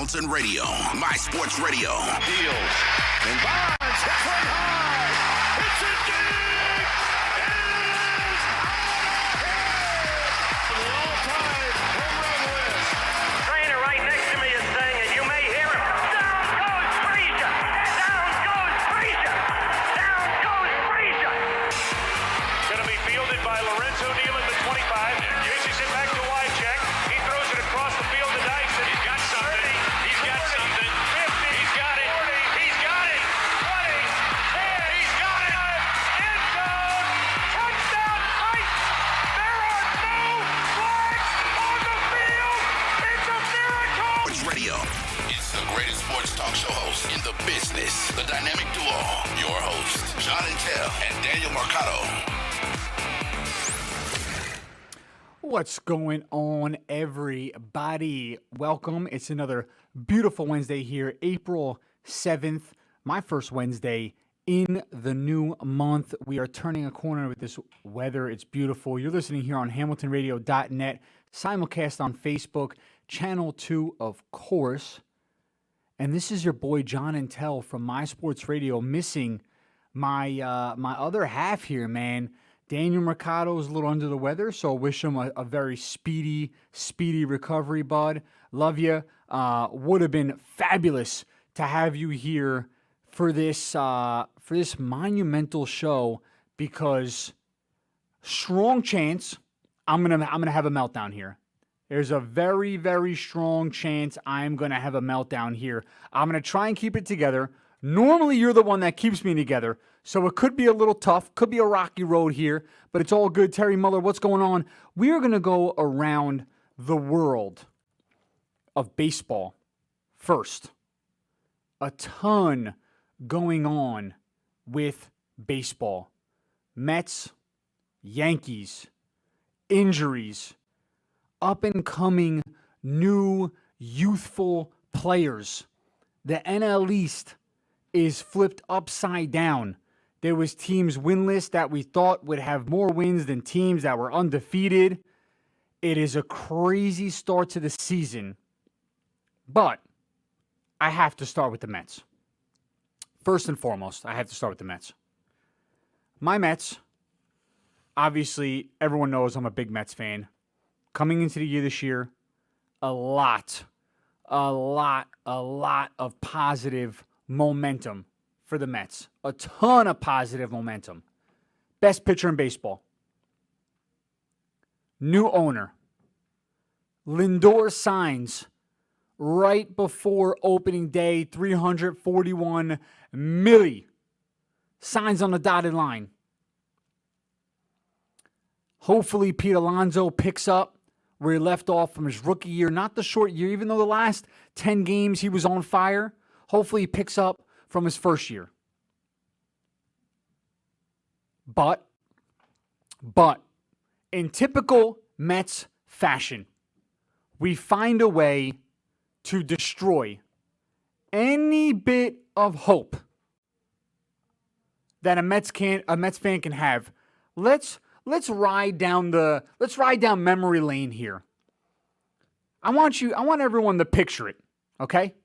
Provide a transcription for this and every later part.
Hamilton Radio, My Sports Radio. Deals. And Bonds hits one high. It's a dig. It is the all-time home run list. Trainer right next to me is saying it. You may hear him. Down goes Frazier. Down goes Frazier. Down goes Frazier. Going to be fielded by Lorenzo Neal at the 25. Pitches it back to Wycheck. He throws it across the field to Dyson. He's got something. He's got something. 50. He's got it. 40. He's got it. 20. 10. He's got it. End zone. Touchdown. Right. There are no flags on the field. It's a miracle. Sports Radio. It's the greatest sports talk show host in the business. The dynamic duo. Your host, John Intel and Daniel Mercado. What's going on, everybody? Welcome. It's another beautiful Wednesday here, April 7th, my first Wednesday in the new month. We are turning a corner with this weather. It's beautiful. You're listening here on HamiltonRadio.net, simulcast on Facebook, Channel 2, of course. And this is your boy, John Intel from My Sports Radio, missing my my other half here, man. Daniel Mercado is a little under the weather, so wish him a very speedy recovery, bud. Love you. Would have been fabulous to have you here for this monumental show, because strong chance I'm gonna have a meltdown here. There's a very, very strong chance I'm gonna have a meltdown here. I'm gonna try and keep it together. Normally, you're the one that keeps me together, so it could be a little tough, could be a rocky road here, but it's all good. Terry Muller, what's going on? We are going to go around the world of baseball first. A ton going on with baseball. Mets, Yankees, injuries, up-and-coming new youthful players. The NL East is flipped upside down. There was teams winless that we thought would have more wins than teams that were undefeated. It is a crazy start to the season. But I have to start with the Mets. First and foremost, I have to start with the Mets. My Mets, obviously, everyone knows I'm a big Mets fan. Coming into the year this year, a lot of positive momentum for the Mets. A ton of positive momentum. Best pitcher in baseball. New owner. Lindor signs right before opening day. $341 million. Signs on the dotted line. Hopefully Pete Alonso picks up where he left off from his rookie year. Not the short year, even though the last 10 games he was on fire. Hopefully he picks up from his first year. But, in typical Mets fashion, we find a way to destroy any bit of hope that a Mets fan can have. Let's ride down memory lane here. I want everyone to picture it, okay?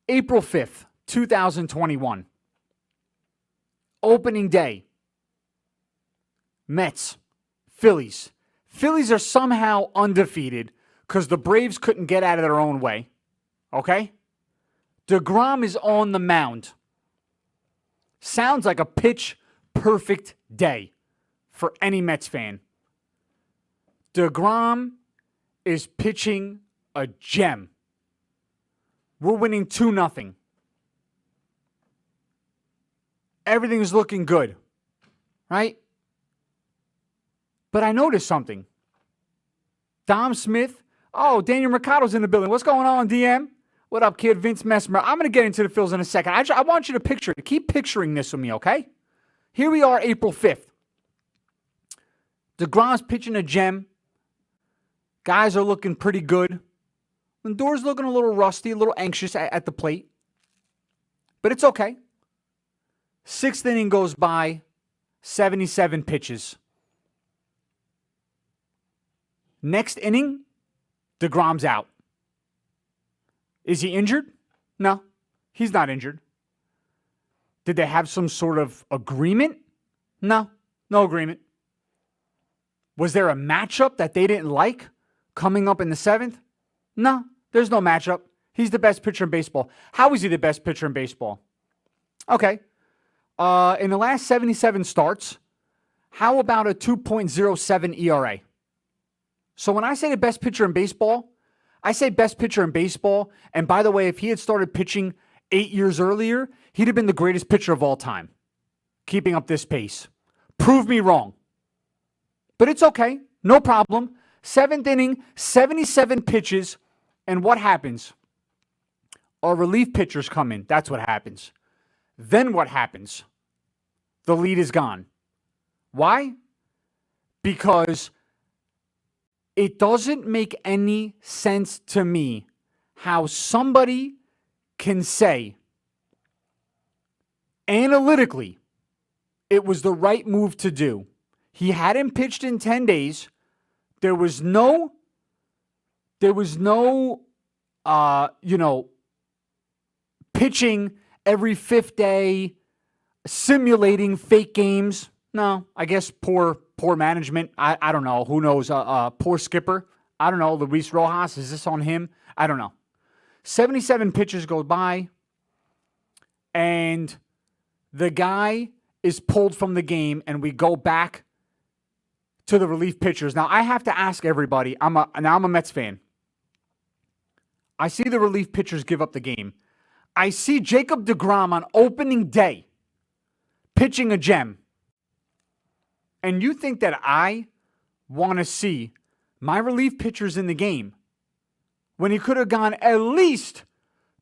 April 5th, 2021. Opening day. Mets. Phillies. Phillies are somehow undefeated because the Braves couldn't get out of their own way. Okay? DeGrom is on the mound. Sounds like a pitch-perfect day for any Mets fan. DeGrom is pitching a gem. We're winning 2-0. Everything's looking good, right? But I noticed something. Dom Smith. Oh, Daniel Mercado's in the building. What's going on, DM? What up, kid? Vince Messmer. I'm going to get into the Phils in a second. I want you to picture it. Keep picturing this with me, okay? Here we are, April 5th. DeGrom's pitching a gem. Guys are looking pretty good. Lindor's looking a little rusty, a little anxious at the plate. But it's okay. Sixth inning goes by, 77 pitches. Next inning, DeGrom's out. Is he injured? No, he's not injured. Did they have some sort of agreement? No, no agreement. Was there a matchup that they didn't like coming up in the 7th? No, there's no matchup. He's the best pitcher in baseball. How is he the best pitcher in baseball? Okay. In the last 77 starts, how about a 2.07 ERA? So when I say the best pitcher in baseball, I say best pitcher in baseball. And by the way, if he had started pitching 8 years earlier, he'd have been the greatest pitcher of all time, keeping up this pace. Prove me wrong. But it's okay. No problem. 7th inning, 77 pitches. And what happens? Our relief pitchers come in. That's what happens. Then what happens? The lead is gone. Why? Because it doesn't make any sense to me how somebody can say analytically it was the right move to do. He hadn't pitched in 10 days. There was no pitching every 5th day, simulating fake games. No, I guess poor management. I don't know. Who knows? Poor skipper. I don't know. Luis Rojas, is this on him? I don't know. 77 pitches go by, and the guy is pulled from the game, and we go back to the relief pitchers. Now, I have to ask everybody. I'm a Mets fan. I see the relief pitchers give up the game. I see Jacob deGrom on opening day pitching a gem. And you think that I want to see my relief pitchers in the game when he could have gone at least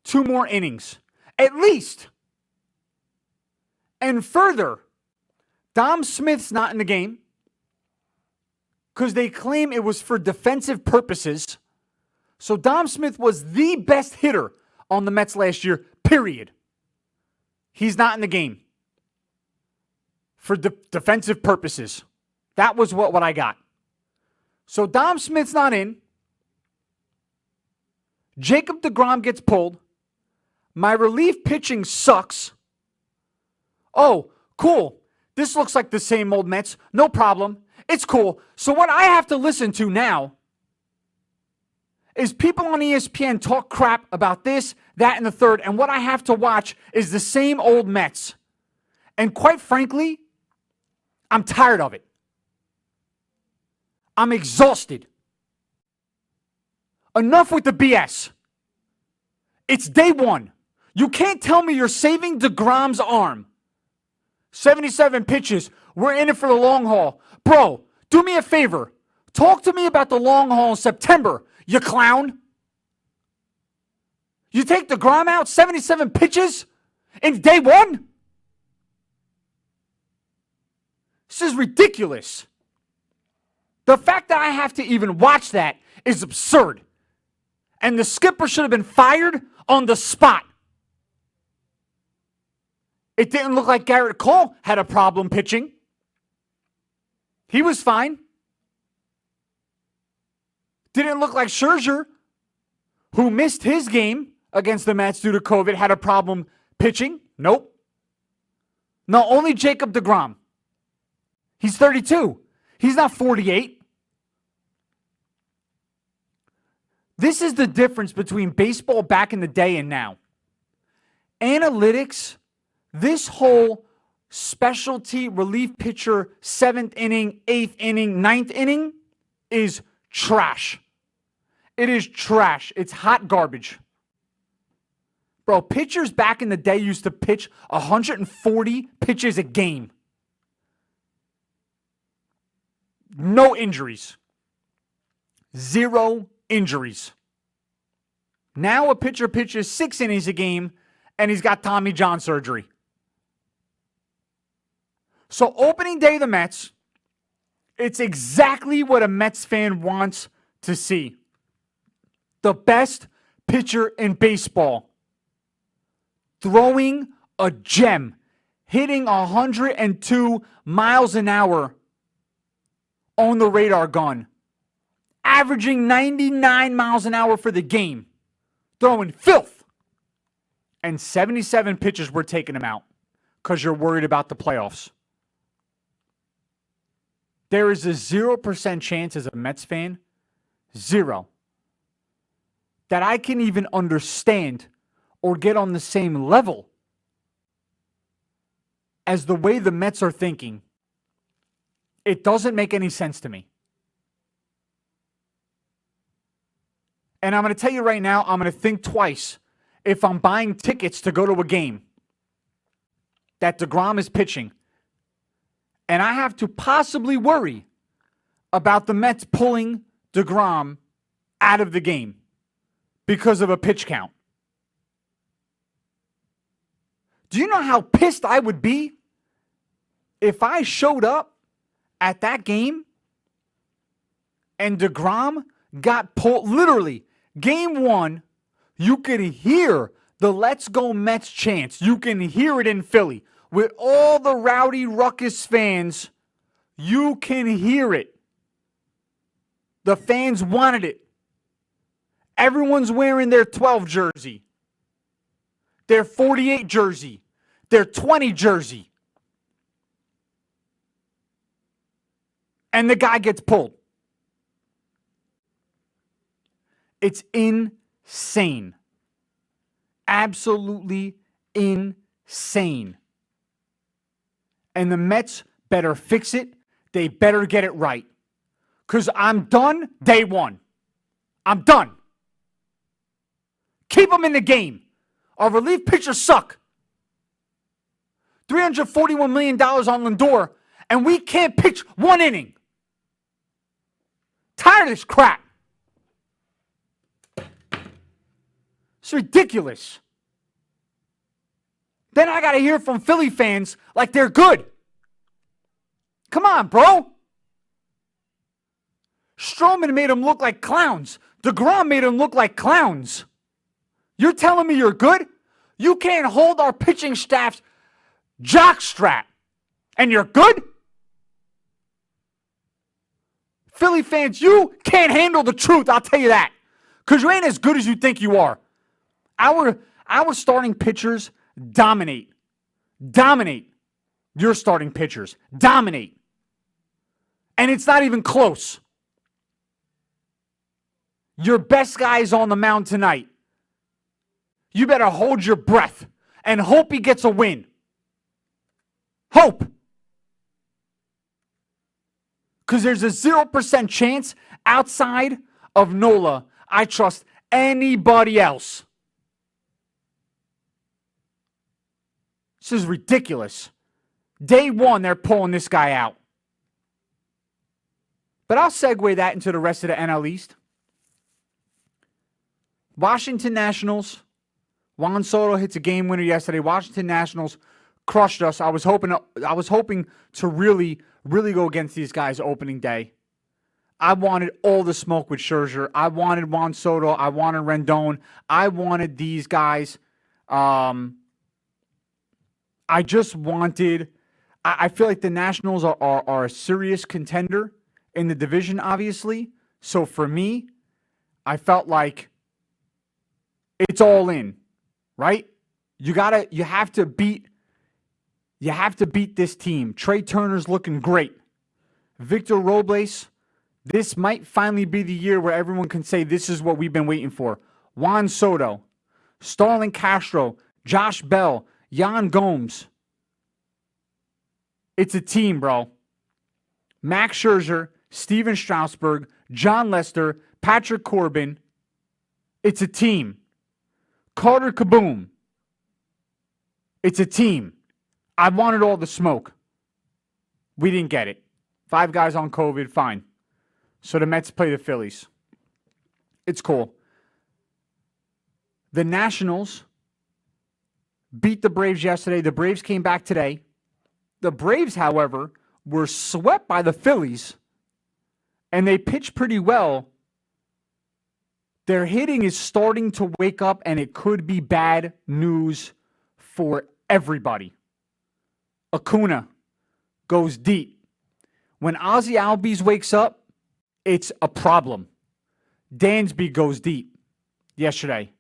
2 more innings? At least. And further, Dom Smith's not in the game because they claim it was for defensive purposes. So Dom Smith was the best hitter on the Mets last year, period. He's not in the game for defensive purposes. That was what I got. So Dom Smith's not in. Jacob deGrom gets pulled. My relief pitching sucks. Oh, cool. This looks like the same old Mets. No problem. It's cool. So what I have to listen to now is people on ESPN talk crap about this, that, and the third, and what I have to watch is the same old Mets. And quite frankly, I'm tired of it. I'm exhausted. Enough with the BS. It's day one. You can't tell me you're saving deGrom's arm. 77 pitches. We're in it for the long haul. Bro, do me a favor. Talk to me about the long haul in September, you clown. You take deGrom out, 77 pitches in day one? This is ridiculous. The fact that I have to even watch that is absurd. And the skipper should have been fired on the spot. It didn't look like Garrett Cole had a problem pitching. He was fine. Didn't look like Scherzer, who missed his game against the Mets due to COVID, had a problem pitching. Nope. No, only Jacob deGrom. He's 32. He's not 48. This is the difference between baseball back in the day and now. Analytics, this whole specialty relief pitcher 7th inning, 8th inning, 9th inning is trash. It is trash. It's hot garbage. Bro, pitchers back in the day used to pitch 140 pitches a game. No injuries. 0 injuries. Now a pitcher pitches 6 innings a game and he's got Tommy John surgery. So opening day of the Mets, it's exactly what a Mets fan wants to see. The best pitcher in baseball. Throwing a gem. Hitting 102 miles an hour on the radar gun. Averaging 99 miles an hour for the game. throwing filth. And 77 pitchers were taking him out because you're worried about the playoffs. There is a 0% chance as a Mets fan, 0, that I can even understand or get on the same level as the way the Mets are thinking. It doesn't make any sense to me. And I'm going to tell you right now, I'm going to think twice if I'm buying tickets to go to a game that DeGrom is pitching. And I have to possibly worry about the Mets pulling DeGrom out of the game because of a pitch count. Do you know how pissed I would be if I showed up at that game and DeGrom got pulled? Literally, game 1, you could hear the Let's Go Mets chants. You can hear it in Philly. With all the rowdy ruckus fans, you can hear it. The fans wanted it. Everyone's wearing their 12 jersey, their 48 jersey, their 20 jersey. And the guy gets pulled. It's insane. Absolutely insane. And the Mets better fix it. They better get it right. Because I'm done day 1. I'm done. Keep them in the game. Our relief pitchers suck. $341 million on Lindor, and we can't pitch 1 inning. Tired of this crap. It's ridiculous. Then I got to hear from Philly fans like they're good. Come on, bro. Stroman made them look like clowns. DeGrom made them look like clowns. You're telling me you're good? You can't hold our pitching staff's jockstrap, and you're good? Philly fans, you can't handle the truth, I'll tell you that. Because you ain't as good as you think you are. Our starting pitchers dominate. Dominate your starting pitchers. Dominate. And it's not even close. Your best guy is on the mound tonight. You better hold your breath and hope he gets a win. Hope. Because there's a 0% chance outside of Nola I trust anybody else. This is ridiculous. Day 1, they're pulling this guy out. But I'll segue that into the rest of the NL East. Washington Nationals. Juan Soto hits a game winner yesterday. Washington Nationals crushed us. I was hoping to really go against these guys opening day. I wanted all the smoke with Scherzer. I wanted Juan Soto. I wanted Rendon. I wanted these guys. I just wanted. I feel like the Nationals are a serious contender in the division, obviously. So for me, I felt like it's all in, right? You have to beat this team. Trey Turner's looking great. Victor Robles, this might finally be the year where everyone can say this is what we've been waiting for. Juan Soto, Starlin Castro, Josh Bell, Yan Gomes. It's a team, bro. Max Scherzer, Steven Strasburg, John Lester, Patrick Corbin. It's a team. Carter Kaboom. It's a team. I wanted all the smoke. We didn't get it. 5 guys on COVID, fine. So the Mets play the Phillies. It's cool. The Nationals beat the Braves yesterday. The Braves came back today. The Braves, however, were swept by the Phillies, and they pitched pretty well. Their hitting is starting to wake up, and it could be bad news for everybody. Acuna goes deep. When Ozzie Albies wakes up, it's a problem. Dansby goes deep yesterday.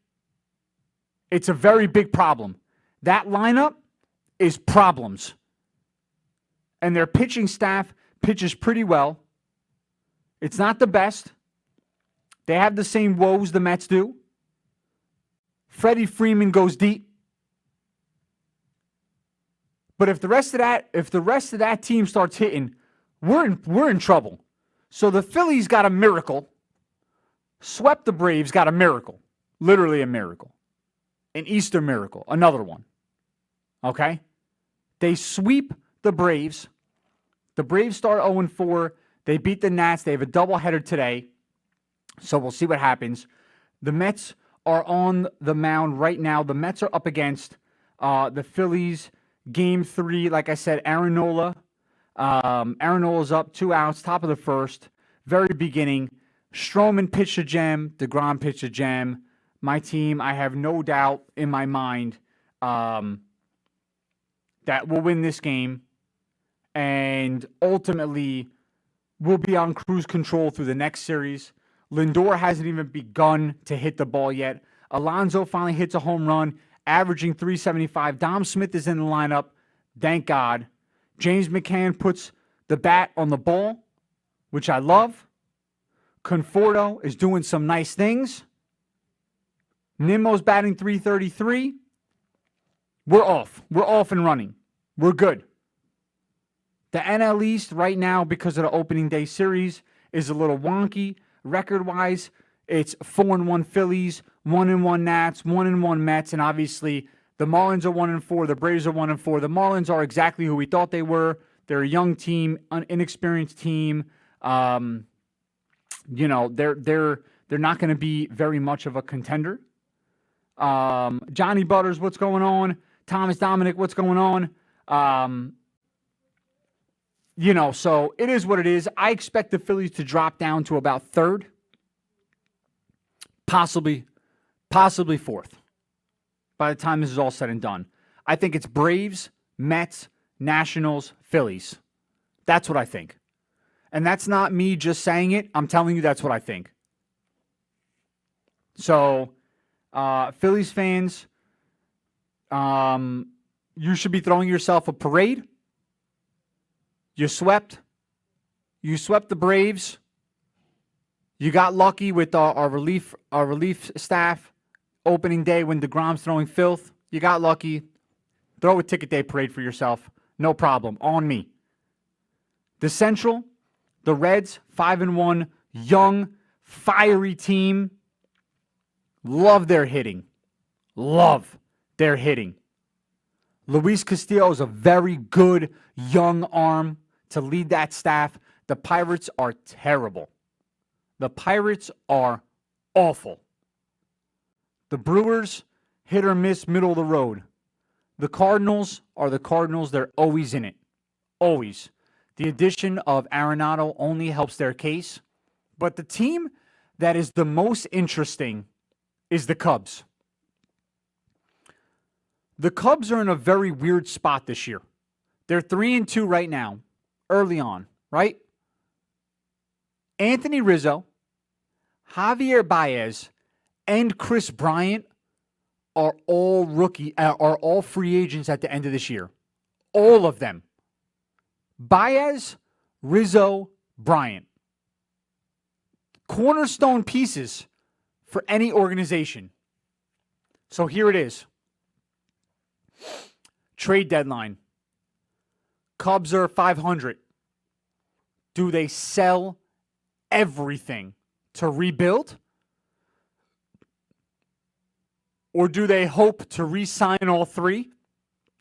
It's a very big problem. That lineup is problems. And their pitching staff pitches pretty well. It's not the best. They have the same woes the Mets do. Freddie Freeman goes deep. But if the rest of that team starts hitting, we're in trouble. So the Phillies got a miracle. Swept the Braves, got a miracle. Literally a miracle. An Easter miracle. Another one. Okay? They sweep the Braves. The Braves start 0-4. They beat the Nats. They have a doubleheader today. So we'll see what happens. The Mets are on the mound right now. The Mets are up against the Phillies. Game 3, like I said, Aaron Nola. Aaron Nola's up, 2 outs, top of the first. Very beginning. Stroman pitched a gem. DeGrom pitched a gem. My team, I have no doubt in my mind that we'll win this game. And ultimately, we'll be on cruise control through the next series. Lindor hasn't even begun to hit the ball yet. Alonso finally hits a home run, averaging .375. Dom Smith is in the lineup. Thank God. James McCann puts the bat on the ball, which I love. Conforto is doing some nice things. Nimmo's batting .333. We're off. We're off and running. We're good. The NL East right now, because of the opening day series, is a little wonky. Record-wise, it's 4-1 Phillies, 1-1 Nats, 1-1 Mets, and obviously the Marlins are 1-4, the Braves are 1-4. The Marlins are exactly who we thought they were. They're a young team, an inexperienced team. They're not going to be very much of a contender. Johnny Butters, what's going on? Thomas Dominic, what's going on? So it is what it is. I expect the Phillies to drop down to about third, possibly fourth by the time this is all said and done. I think it's Braves, Mets, Nationals, Phillies. That's what I think. And that's not me just saying it. I'm telling you that's what I think. So, Phillies fans, you should be throwing yourself a parade. You swept the Braves. You got lucky with our relief staff opening day when DeGrom's throwing filth. You got lucky. Throw a ticket day parade for yourself. No problem. On me. The Central, the Reds, 5-1, young, fiery team. Love their hitting. Luis Castillo is a very good young arm to lead that staff. The Pirates are terrible. The Pirates are awful. The Brewers, hit or miss, middle of the road. The Cardinals are the Cardinals. They're always in it. Always. The addition of Arenado only helps their case. But the team that is the most interesting is the Cubs. The Cubs are in a very weird spot this year. They're 3-2 right now, early on, right? Anthony Rizzo, Javier Baez, and Chris Bryant are all free agents at the end of this year. All of them. Baez, Rizzo, Bryant. Cornerstone pieces for any organization. So here it is. Trade deadline. Cubs are 500. Do they sell everything to rebuild? Or do they hope to re-sign all three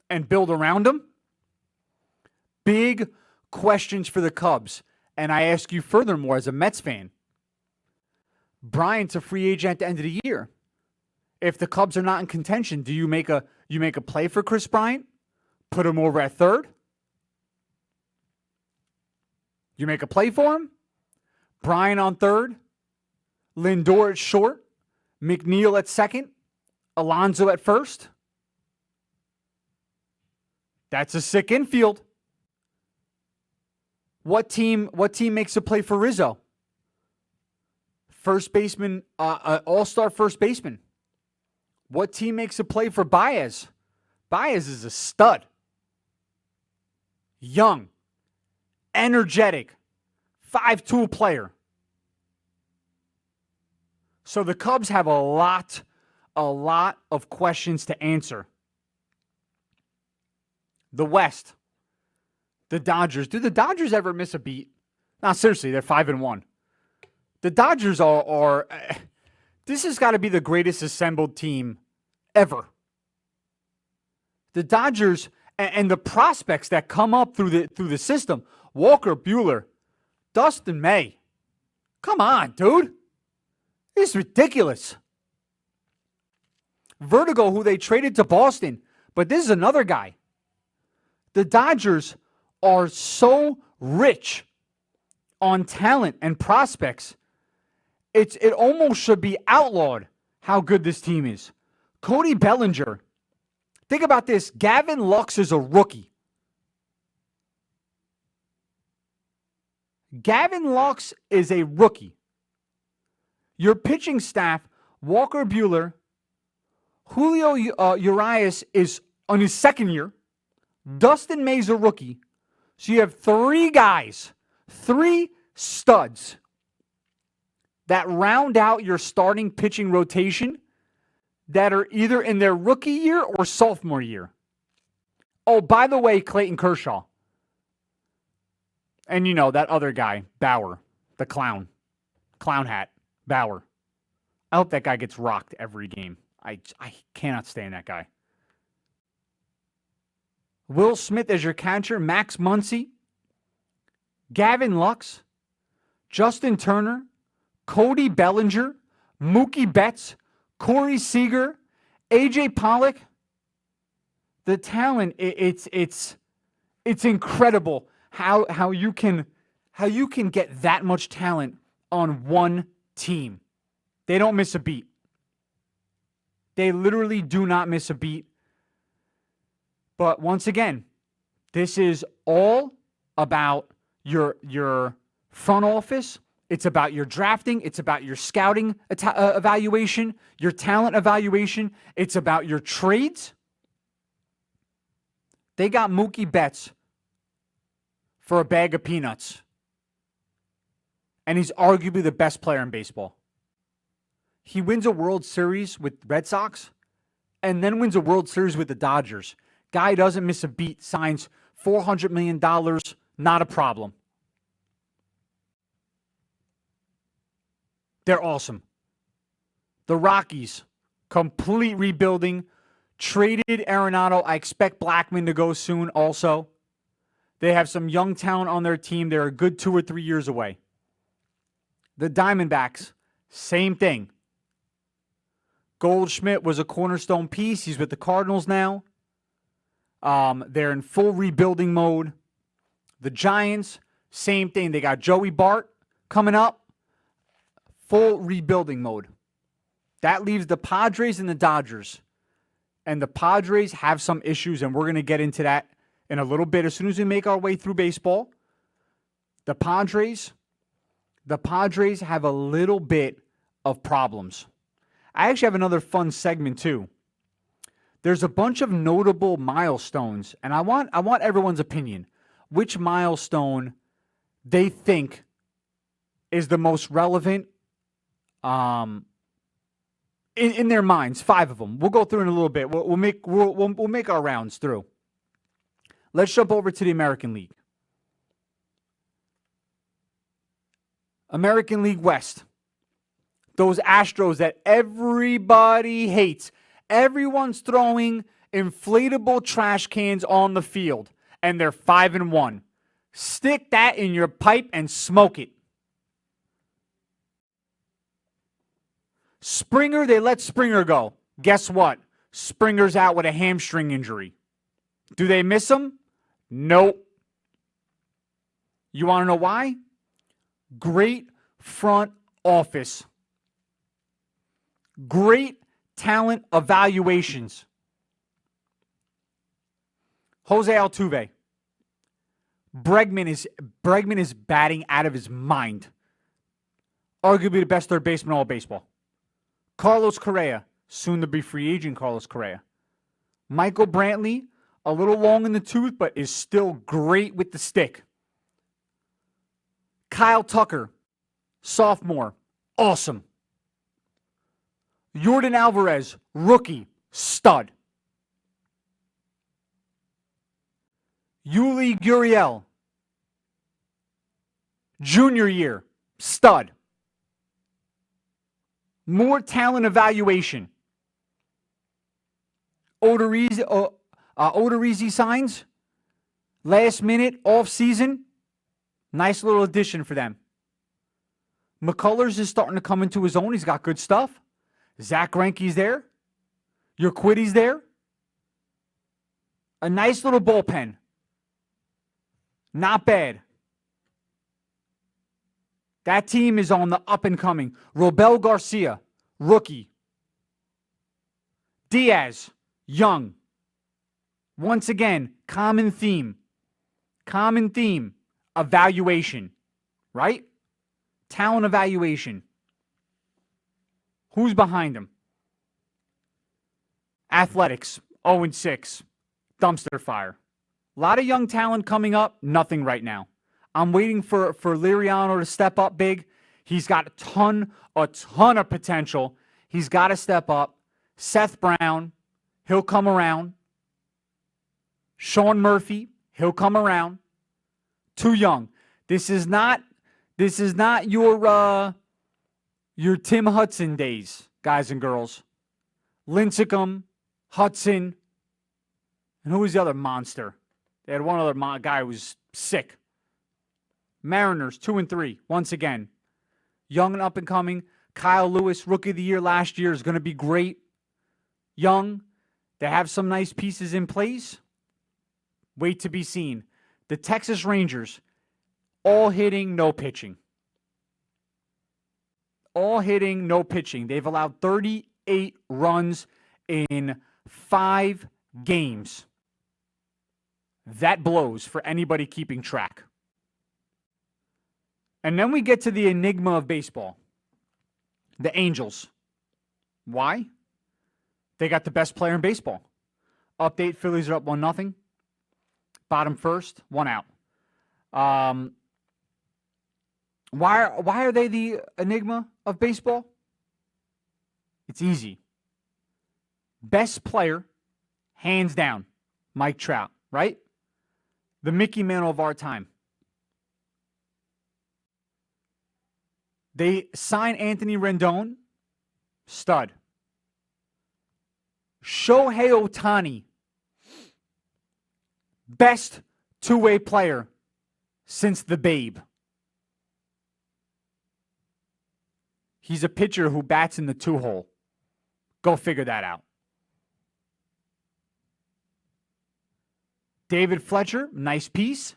and build around them? Big questions for the Cubs. And I ask you furthermore as a Mets fan. Bryant's a free agent at the end of the year. If the Cubs are not in contention, do you make a play for Chris Bryant? Put him over at third? You make a play for him? Bryant on third? Lindor at short? McNeil at second? Alonso at first? That's a sick infield. What team makes a play for Rizzo? First baseman, all-star first baseman. What team makes a play for Baez? Baez is a stud. Young, energetic, 5'2" player. So the Cubs have a lot of questions to answer. The West, the Dodgers. Do the Dodgers ever miss a beat? No, seriously, they're 5-1. The Dodgers are this has got to be the greatest assembled team ever. The Dodgers and the prospects that come up through the system. Walker Buehler, Dustin May. Come on, dude. This is ridiculous. Vertigo, who they traded to Boston, but this is another guy. The Dodgers are so rich on talent and prospects. It almost should be outlawed how good this team is. Cody Bellinger. Think about this. Gavin Lux is a rookie. Gavin Lux is a rookie. Your pitching staff, Walker Buehler, Julio Urias is on his second year. Dustin May's a rookie. So you have three guys, three studs that round out your starting pitching rotation that are either in their rookie year or sophomore year. Oh, by the way, Clayton Kershaw. And you know, that other guy, Bauer, the clown hat, Bauer. I hope that guy gets rocked every game. I cannot stand that guy. Will Smith as your catcher, Max Muncy, Gavin Lux, Justin Turner, Cody Bellinger, Mookie Betts, Corey Seager, AJ Pollock. The talent, it's incredible how you can get that much talent on one team. They don't miss a beat. They literally do not miss a beat. But once again, this is all about your front office. It's about your drafting. It's about your scouting evaluation, your talent evaluation. It's about your trades. They got Mookie Betts for a bag of peanuts. And he's arguably the best player in baseball. He wins a World Series with Red Sox and then wins a World Series with the Dodgers. Guy doesn't miss a beat, signs $400 million, not a problem. They're awesome. The Rockies, complete rebuilding, traded Arenado. I expect Blackmon to go soon also. They have some young talent on their team. They're a good 2 or 3 years away. The Diamondbacks, same thing. Goldschmidt was a cornerstone piece. He's with the Cardinals now. They're in full rebuilding mode. The Giants, same thing. They got Joey Bart coming up. Full rebuilding mode. That leaves the Padres and the Dodgers. And the Padres have some issues, and we're going to get into that in a little bit as soon as we make our way through baseball. The Padres have a little bit of problems. I actually have another fun segment too. There's a bunch of notable milestones, and I want everyone's opinion. Which milestone they think is the most relevant in their minds? 5 of them. We'll go through in a little bit. We'll make our rounds through. Let's jump over to the American League. American League West. Those Astros that everybody hates. Everyone's throwing inflatable trash cans on the field, and they're 5-1. Stick that in your pipe and smoke it. Springer, they let Springer go. Guess what? Springer's out with a hamstring injury. Do they miss him? Nope. You want to know why? Great front office. Great talent evaluations. Jose Altuve. Bregman is batting out of his mind. Arguably the best third baseman in all of baseball. Carlos Correa, soon to be free agent Carlos Correa. Michael Brantley, a little long in the tooth, but is still great with the stick. Kyle Tucker, sophomore, awesome. Yordan Alvarez, rookie, stud. Yuli Gurriel, junior year, stud. More talent evaluation. Odorizzi signs. Last minute, off season. Nice little addition for them. McCullers is starting to come into his own. He's got good stuff. Zach Greinke's there. Urquiddy's there. A nice little bullpen. Not bad. That team is on the up and coming. Robel Garcia, rookie. Diaz, young. Once again, common theme. Common theme. Evaluation. Right? Talent evaluation. Who's behind him? Athletics, 0-6. Dumpster fire. A lot of young talent coming up. Nothing right now. I'm waiting for Liriano to step up big. He's got a ton of potential. He's got to step up. Seth Brown, he'll come around. Sean Murphy, he'll come around. Too young. This is not your Tim Hudson days, guys and girls. Lincecum, Hudson, and who was the other monster? They had one other guy who was sick. Mariners, 2-3, once again. Young and up and coming. Kyle Lewis, rookie of the year last year, is going to be great. Young. They have some nice pieces in place. Wait to be seen. The Texas Rangers, all hitting, no pitching. All hitting, no pitching. They've allowed 38 runs in 5 games. That blows for anybody keeping track. And then we get to the enigma of baseball. The Angels. Why? They got the best player in baseball. Update, Phillies are up 1-0. Bottom first, 1 out. Why are they the enigma of baseball? It's easy. Best player, hands down, Mike Trout, right? The Mickey Mantle of our time. They sign Anthony Rendon, stud. Shohei Ohtani, best two-way player since the Babe. He's a pitcher who bats in the 2-hole. Go figure that out. David Fletcher, nice piece.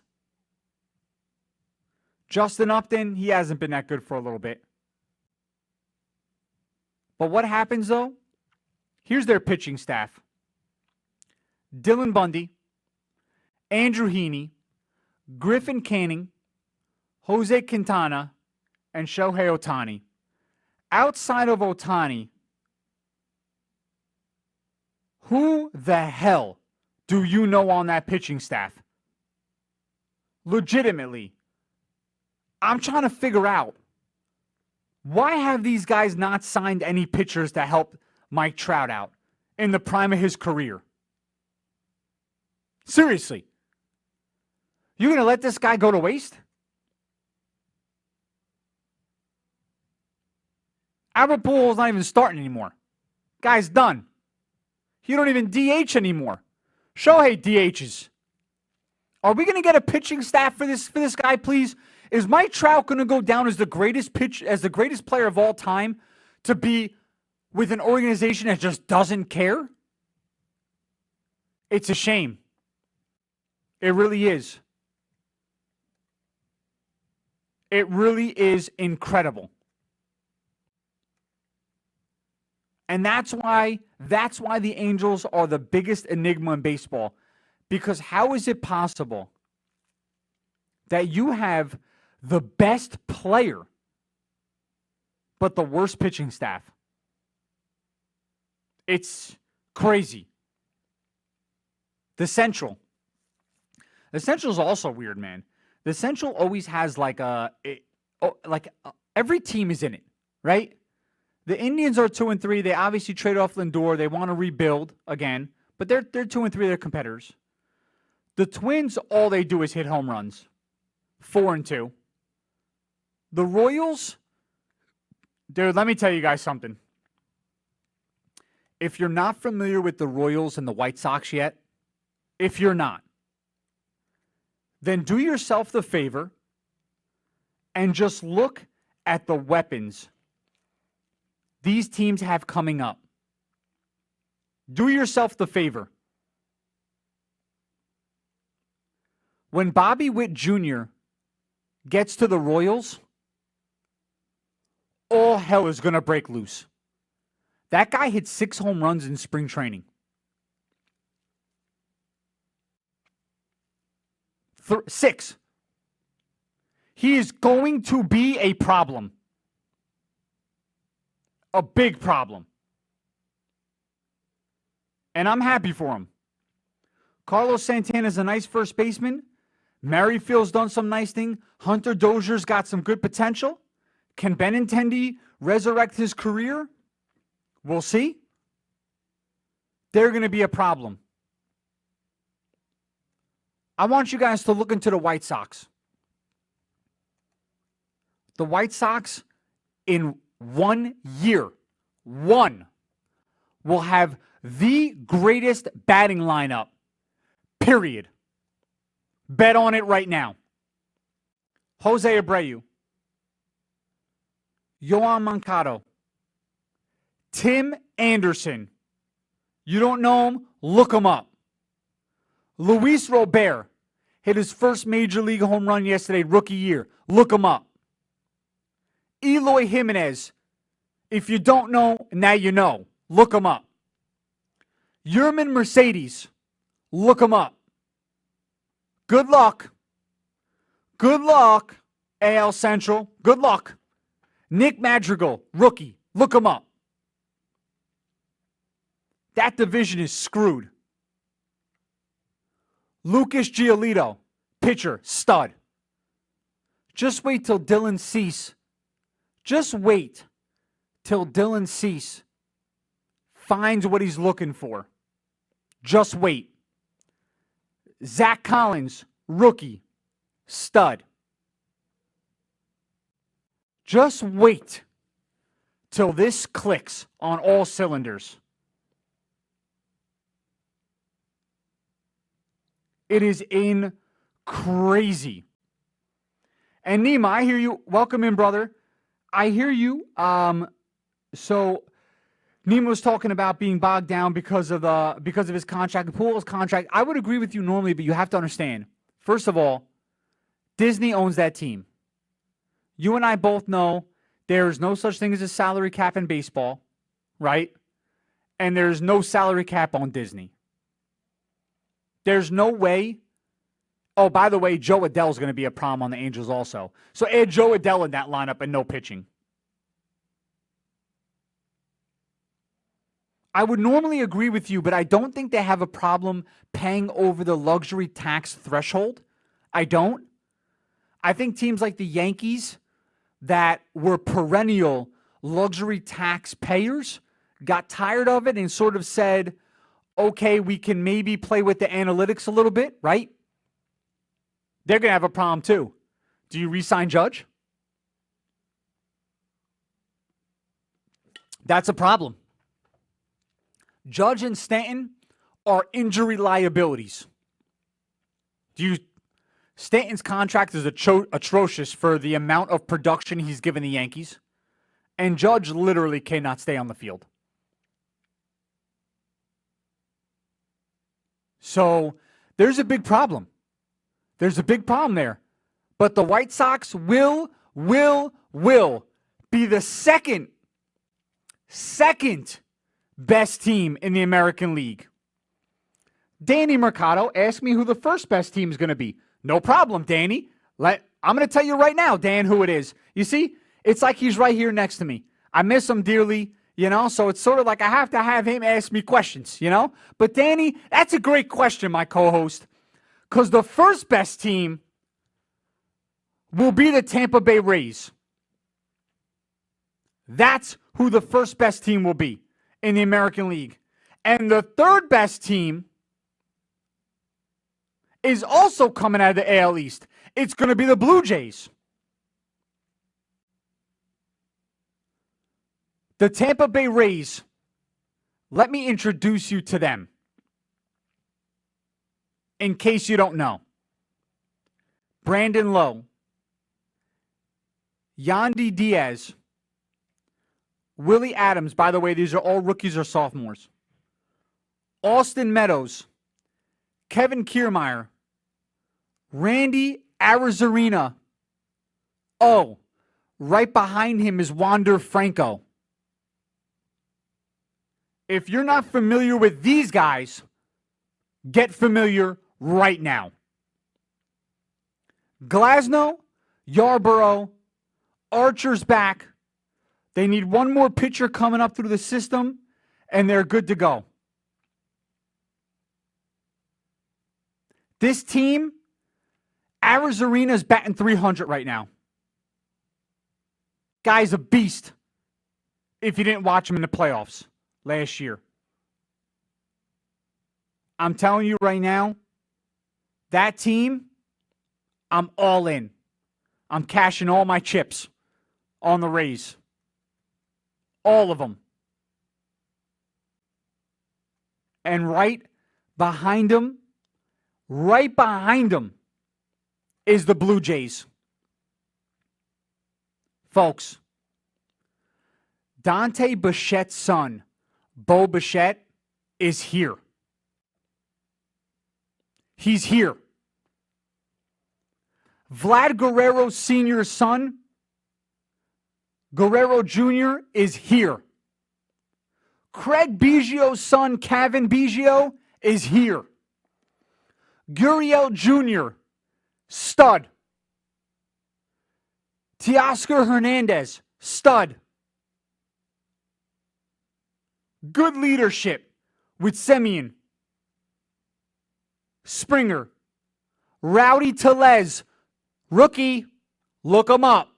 Justin Upton, he hasn't been that good for a little bit. But what happens, though? Here's their pitching staff. Dylan Bundy, Andrew Heaney, Griffin Canning, Jose Quintana, and Shohei Ohtani. Outside of Ohtani, who the hell do you know on that pitching staff? Legitimately. I'm trying to figure out, why have these guys not signed any pitchers to help Mike Trout out in the prime of his career? Seriously. You're going to let this guy go to waste? Albert Pujols not even starting anymore. Guy's done. He don't even DH anymore. Shohei DHs. Are we going to get a pitching staff for this guy, please? Is Mike Trout going to go down as the greatest player of all time to be with an organization that just doesn't care? It's a shame. It really is. It really is incredible. And that's why the Angels are the biggest enigma in baseball. Because how is it possible that you have the best player but the worst pitching staff? It's crazy. The Central. The Central is also weird, man. The Central always has every team is in it, right? The Indians are 2-3. They obviously trade off Lindor. They want to rebuild again, but they're 2-3. They're competitors. The Twins, all they do is hit home runs, 4-2. The Royals, dude, let me tell you guys something. If you're not familiar with the Royals and the White Sox yet, if you're not, then do yourself the favor and just look at the weapons these teams have coming up. Do yourself the favor. When Bobby Witt Jr. gets to the Royals, all hell is going to break loose. That guy hit 6 home runs in spring training. 6. He is going to be a problem. A big problem. And I'm happy for him. Carlos Santana's a nice first baseman. Merrifield's done some nice thing. Hunter Dozier's got some good potential. Can Benintendi resurrect his career? We'll see. They're going to be a problem. I want you guys to look into the White Sox. The White Sox, in 1 year, will have the greatest batting lineup, period. Bet on it right now. Jose Abreu, Yoan Moncada, Tim Anderson. You don't know him? Look him up. Luis Robert hit his first major league home run yesterday, rookie year. Look him up. Eloy Jimenez. If you don't know, now you know. Look him up. Yerman Mercedes. Look him up. Good luck. Good luck, AL Central. Good luck. Nick Madrigal, rookie. Look him up. That division is screwed. Lucas Giolito, pitcher, stud. Just wait till Dylan Cease. Just wait till Dylan Cease finds what he's looking for. Just wait. Zach Collins, rookie, stud. Just wait till this clicks on all cylinders. It is in crazy. And Nima, I hear you. Welcome in, brother. I hear you. So Nima was talking about being bogged down because of his contract, Pujols' contract. I would agree with you normally, but you have to understand. First of all, Disney owns that team. You and I both know there's no such thing as a salary cap in baseball, right? And there's no salary cap on Disney. There's no way. Oh, by the way, Joe Adell's going to be a problem on the Angels also. So add Joe Adell in that lineup and no pitching. I would normally agree with you, but I don't think they have a problem paying over the luxury tax threshold. I don't. I think teams like the Yankees that were perennial luxury tax payers got tired of it and sort of said, okay, we can maybe play with the analytics a little bit, right? They're going to have a problem too. Do you re-sign Judge? That's a problem. Judge and Stanton are injury liabilities. Stanton's contract is atrocious for the amount of production he's given the Yankees, and Judge literally cannot stay on the field. So there's a big problem. There's a big problem there. But the White Sox will be the second best team in the American League. Danny Mercado asked me who the first best team is going to be. No problem, Danny. I'm going to tell you right now, Dan, who it is. You see, it's like he's right here next to me. I miss him dearly. So it's sort of like I have to have him ask me questions, But Danny, that's a great question, my co-host, because the first best team will be the Tampa Bay Rays. That's who the first best team will be in the American League. And the third best team is also coming out of the AL East. It's going to be the Blue Jays. The Tampa Bay Rays, let me introduce you to them. In case you don't know. Brandon Lowe, Yandy Diaz, Willie Adams, by the way, these are all rookies or sophomores. Austin Meadows, Kevin Kiermaier, Randy Arozarena. Oh, right behind him is Wander Franco. If you're not familiar with these guys, get familiar right now. Glasnow, Yarborough, Archer's back. They need one more pitcher coming up through the system, and they're good to go. This team, Arozarena's batting .300 right now. Guy's a beast if you didn't watch him in the playoffs last year. I'm telling you right now, that team, I'm all in. I'm cashing all my chips on the Rays. All of them. And right behind them is the Blue Jays. Folks, Dante Bichette's son, Bo Bichette, is here. He's here. Vlad Guerrero Sr.'s son, Guerrero Jr., is here. Craig Biggio's son, Cavan Biggio, is here. Gurriel Jr., stud. Teoscar Hernandez, stud. Good leadership with Semien. Springer. Rowdy Tellez, rookie, look him up.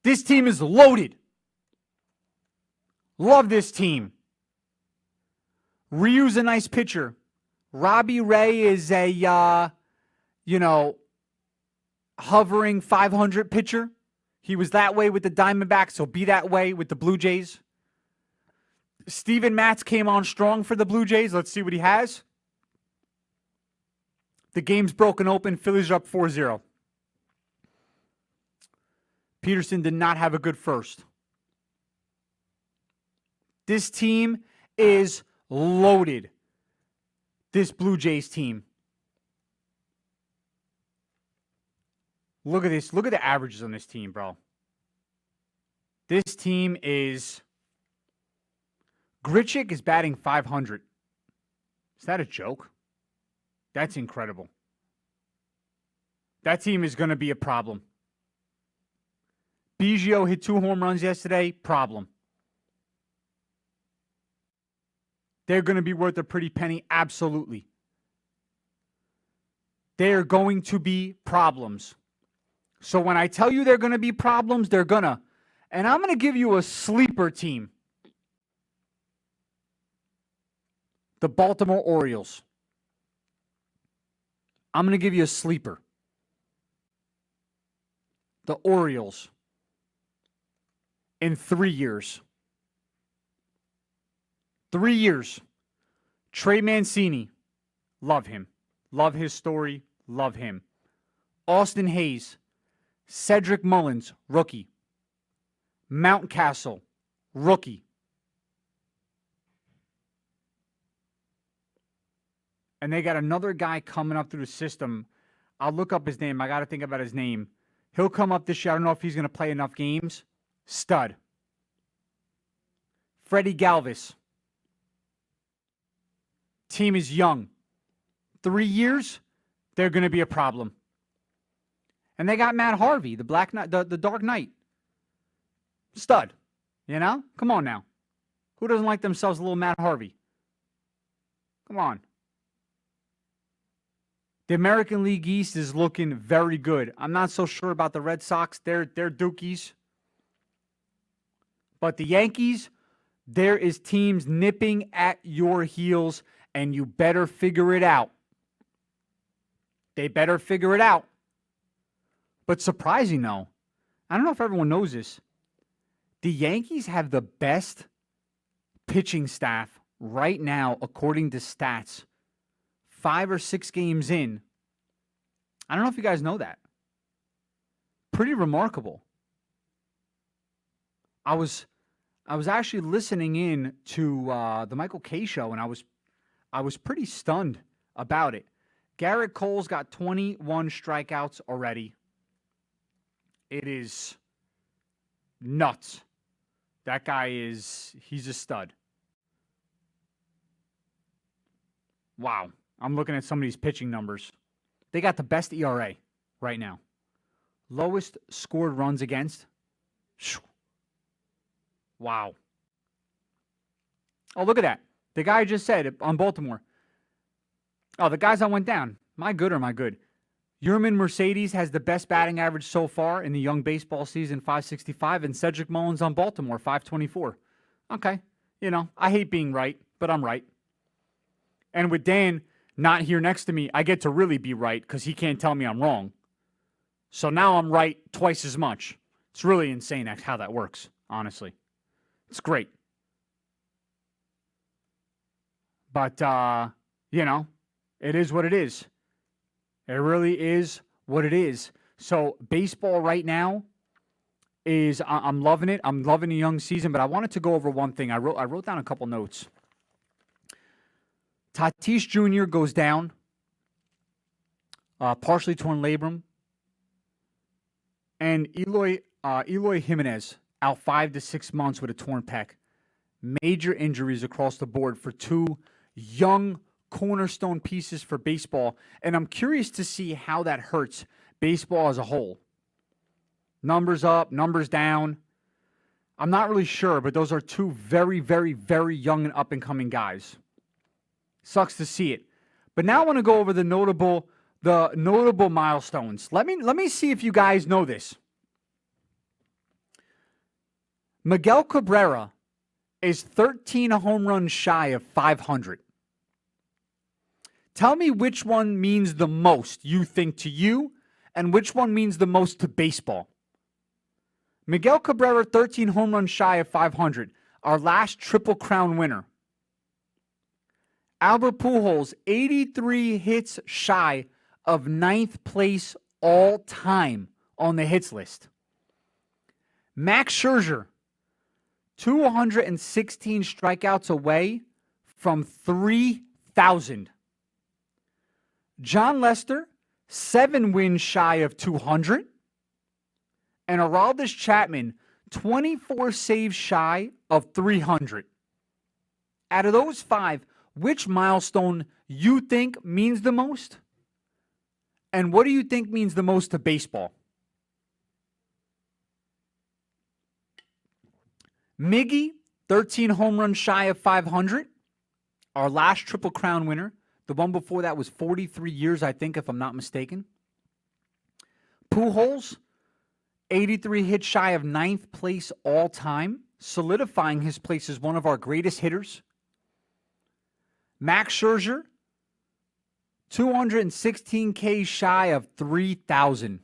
This team is loaded. Love this team. Ryu's a nice pitcher. Robbie Ray is a, hovering 500 pitcher. He was that way with the Diamondbacks, so be that way with the Blue Jays. Steven Matz came on strong for the Blue Jays. Let's see what he has. The game's broken open. Phillies are up 4-0. Peterson did not have a good first. This team is loaded. This Blue Jays team. Look at this. Look at the averages on this team, bro. This team is... Grichuk is batting .500. Is that a joke? That's incredible. That team is going to be a problem. Biggio hit 2 home runs yesterday. Problem. They're going to be worth a pretty penny. Absolutely. They're going to be problems. So when I tell you they're going to be problems, they're going to. And I'm going to give you a sleeper team. The Baltimore Orioles. I'm going to give you a sleeper. The Orioles. In 3 years. 3 years. Trey Mancini. Love him. Love his story. Love him. Austin Hayes. Cedric Mullins. Rookie. Mountcastle. Rookie. And they got another guy coming up through the system. I'll look up his name. I got to think about his name. He'll come up this year. I don't know if he's going to play enough games. Stud. Freddie Galvis. Team is young. 3 years, they're going to be a problem. And they got Matt Harvey, the Dark Knight. Stud. You know? Come on now. Who doesn't like themselves a little Matt Harvey? Come on. The American League East is looking very good. I'm not so sure about the Red Sox. They're dookies. But the Yankees, there is teams nipping at your heels, and you better figure it out. They better figure it out. But surprising, though, I don't know if everyone knows this. The Yankees have the best pitching staff right now, according to stats. 5 or 6 games in. I don't know if you guys know that. Pretty remarkable. I was actually listening in to the Michael Kay show, and I was pretty stunned about it. Garrett Cole's got 21 strikeouts already. It is nuts. That guy he's a stud. Wow. I'm looking at some of these pitching numbers. They got the best ERA right now. Lowest scored runs against. Wow. Oh, look at that. The guy I just said on Baltimore. Oh, the guys that went down. My good or my good? Yerman Mercedes has the best batting average so far in the young baseball season, 565, and Cedric Mullins on Baltimore, 524. Okay. You know, I hate being right, but I'm right. And with Dan not here next to me, I get to really be right because he can't tell me I'm wrong. So now I'm right twice as much. It's really insane how that works, honestly. It's great. But, you know, it is what it is. It really is what it is. So baseball right now is, I'm loving it. I'm loving the young season, but I wanted to go over one thing. I wrote down a couple notes. Tatis Jr. goes down, partially torn labrum. And Eloy Jimenez out 5 to 6 months with a torn pec. Major injuries across the board for 2 young cornerstone pieces for baseball. And I'm curious to see how that hurts baseball as a whole. Numbers up, numbers down. I'm not really sure, but those are 2 very, very, very young and up-and-coming guys. Sucks to see it. But now I want to go over the notable milestones. Let me see if you guys know this. Miguel Cabrera is 13 home runs shy of 500. Tell me which one means the most, you think, to you, and which one means the most to baseball. Miguel Cabrera, 13 home runs shy of 500. Our last Triple Crown winner. Albert Pujols, 83 hits shy of 9th place all time on the hits list. Max Scherzer, 216 strikeouts away from 3,000. John Lester, 7 wins shy of 200. And Aroldis Chapman, 24 saves shy of 300. Out of those 5, which milestone you think means the most? And what do you think means the most to baseball? Miggy, 13 home runs shy of 500. Our last Triple Crown winner. The one before that was 43 years, I think, if I'm not mistaken. Pujols, 83 hits shy of 9th place all time, solidifying his place as one of our greatest hitters. Max Scherzer, 216 Ks shy of 3,000.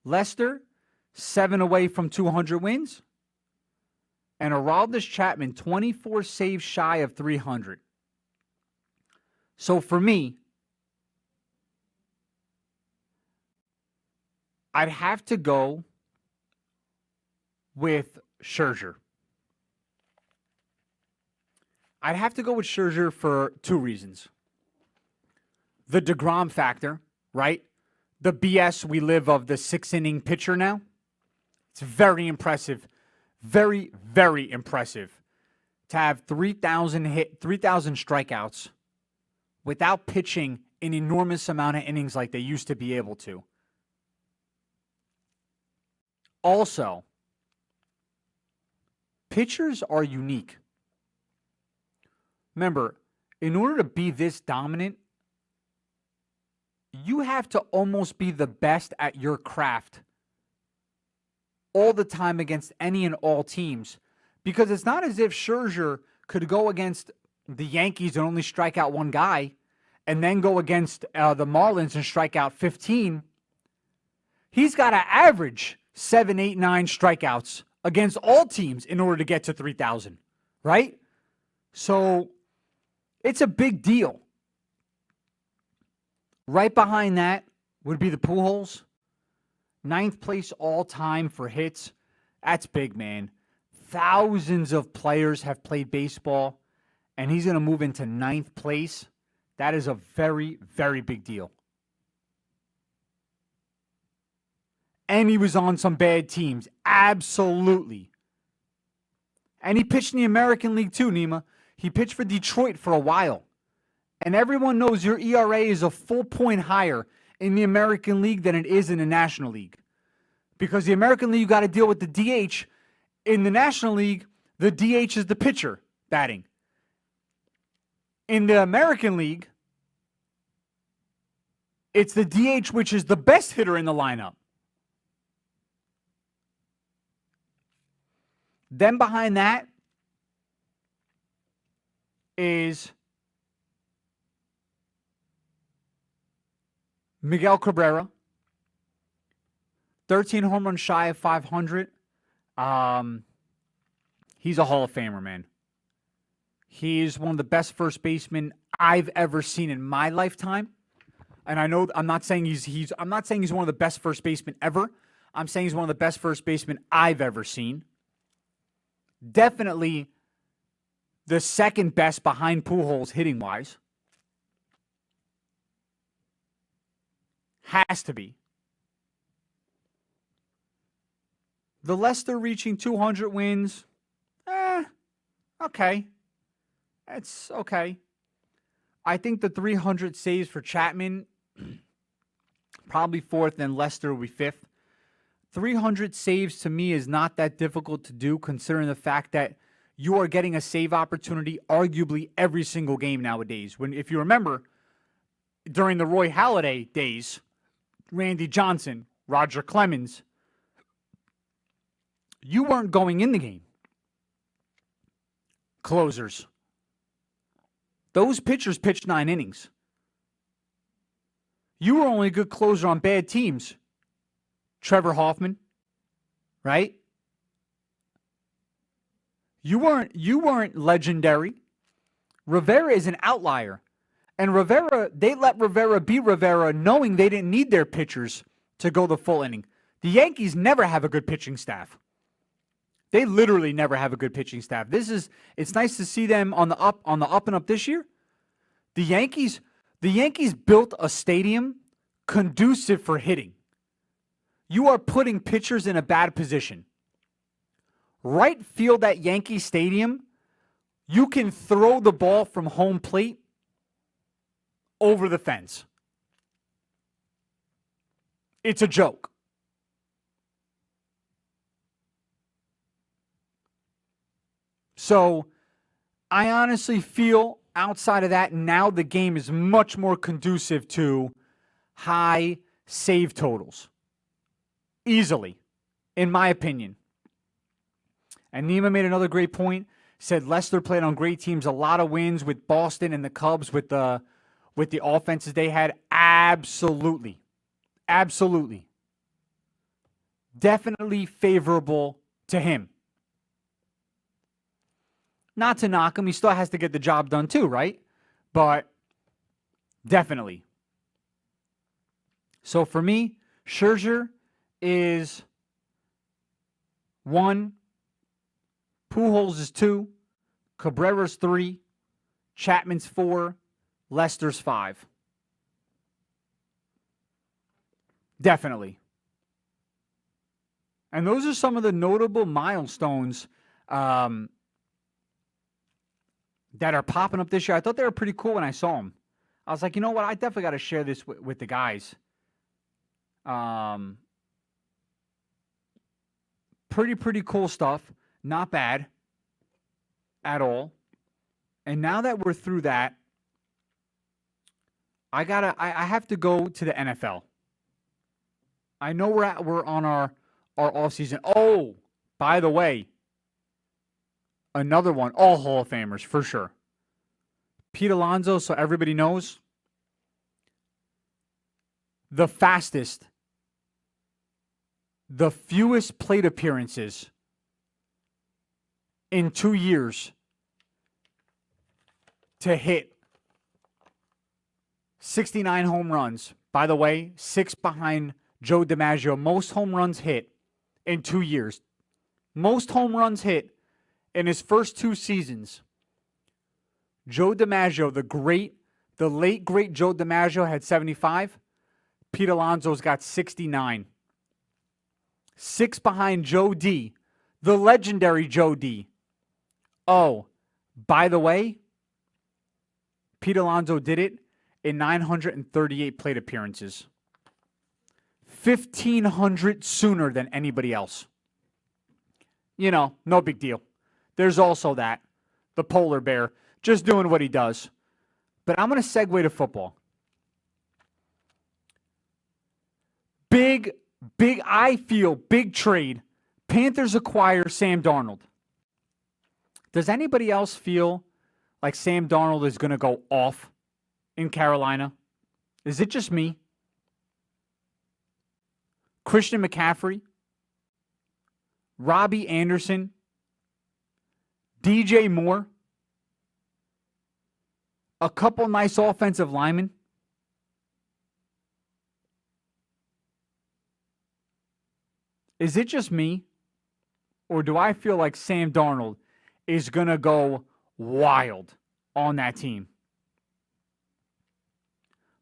Lester, 7 away from 200 wins. And Aroldis Chapman, 24 saves shy of 300. So for me, I'd have to go with Scherzer. I'd have to go with Scherzer for 2 reasons. The DeGrom factor, right? The BS we live of the 6-inning pitcher now. It's very impressive. Very, very impressive to have 3,000 strikeouts without pitching an enormous amount of innings like they used to be able to. Also, pitchers are unique. Remember, in order to be this dominant, you have to almost be the best at your craft all the time against any and all teams. Because it's not as if Scherzer could go against the Yankees and only strike out one guy and then go against the Marlins and strike out 15. He's got to average 7, 8, 9 strikeouts against all teams in order to get to 3,000, right? So it's a big deal. Right behind that would be the Pujols. 9th place all time for hits. That's big, man. Thousands of players have played baseball, and he's going to move into 9th place. That is a very, very big deal. And he was on some bad teams. Absolutely. And he pitched in the American League too, Nima. He pitched for Detroit for a while. And everyone knows your ERA is a full point higher in the American League than it is in the National League. Because the American League, you got to deal with the DH. In the National League, the DH is the pitcher batting. In the American League, it's the DH, which is the best hitter in the lineup. Then behind that is Miguel Cabrera, 13 home runs shy of 500. He's a Hall of Famer, man. He's one of the best first basemen I've ever seen in my lifetime. And I know I'm not saying he's one of the best first basemen ever. I'm saying he's one of the best first basemen I've ever seen. Definitely the second best behind Pujols hitting-wise. Has to be. The Lester reaching 200 wins, okay. That's okay. I think the 300 saves for Chapman, probably 4th, and Lester will be 5th. 300 saves to me is not that difficult to do, considering the fact that you are getting a save opportunity arguably every single game nowadays. If you remember, during the Roy Halladay days, Randy Johnson, Roger Clemens, you weren't going in the game. Closers. Those pitchers pitched 9 innings. You were only a good closer on bad teams. Trevor Hoffman, right? You weren't legendary. Rivera is an outlier. And Rivera, they let Rivera be Rivera knowing they didn't need their pitchers to go the full inning. The Yankees never have a good pitching staff. They literally never have a good pitching staff. It's nice to see them on the up and up this year. The Yankees built a stadium conducive for hitting. You are putting pitchers in a bad position. Right field at Yankee Stadium, you can throw the ball from home plate over the fence. It's a joke. So I honestly feel outside of that, now the game is much more conducive to high save totals. Easily, in my opinion. And Nima made another great point. Said Lester played on great teams, a lot of wins with Boston and the Cubs with the offenses they had. Absolutely. Absolutely. Definitely favorable to him. Not to knock him. He still has to get the job done too, right? But definitely. So for me, Scherzer is 1. Pujols is 2. Cabrera's 3. Chapman's 4. Lester's 5. Definitely. And those are some of the notable milestones that are popping up this year. I thought they were pretty cool when I saw them. I was like, you know what? I definitely got to share this with the guys. Pretty cool stuff. Not bad. at all. And now that we're through that, I have to go to the NFL. I know we're on our off season. Oh, by the way, another one, all Hall of Famers for sure. Pete Alonso, so everybody knows, the fastest, the fewest plate appearances in 2 years to hit 69 home runs. By the way, 6 behind Joe DiMaggio. Most home runs hit in 2 years. Most home runs hit in his first 2 seasons. Joe DiMaggio, the late great Joe DiMaggio had 75. Pete Alonso's got 69. 6 behind Joe D, the legendary Joe D. Oh, by the way, Pete Alonso did it in 938 plate appearances. 1,500 sooner than anybody else. You know, no big deal. There's also that. The polar bear, just doing what he does. But I'm going to segue to football. I feel big trade. Panthers acquire Sam Darnold. Does anybody else feel like Sam Darnold is going to go off in Carolina? Is it just me? Christian McCaffrey, Robbie Anderson, DJ Moore, a couple nice offensive linemen. Is it just me? Or do I feel like Sam Darnold is going to go wild on that team?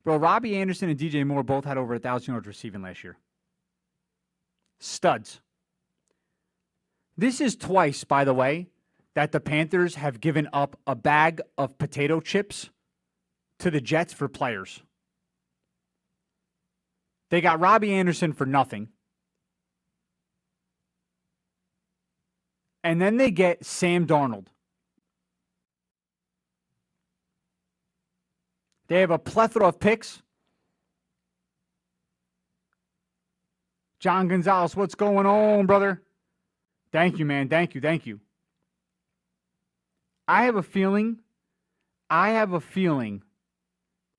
Bro, Robbie Anderson and DJ Moore both had over 1,000 yards receiving last year. Studs. This is twice, by the way, that the Panthers have given up a bag of potato chips to the Jets for players. They got Robbie Anderson for nothing. And then they get Sam Darnold. They have a plethora of picks. John Gonzalez, what's going on, brother? Thank you, man. Thank you. I have a feeling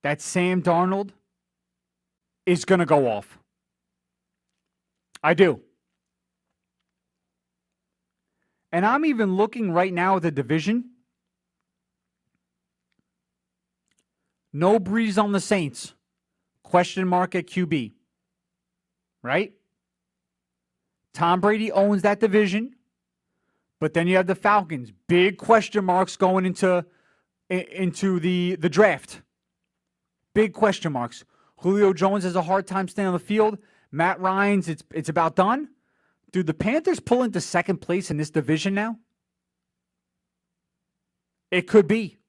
that Sam Darnold is going to go off. I do. And I'm even looking right now at the division. No Breeze on the Saints. Question mark at QB. Right? Tom Brady owns that division. But then you have the Falcons. Big question marks going into the draft. Big question marks. Julio Jones has a hard time staying on the field. Matt Ryan's, it's about done. Dude, the Panthers pull into second place in this division now? It could be.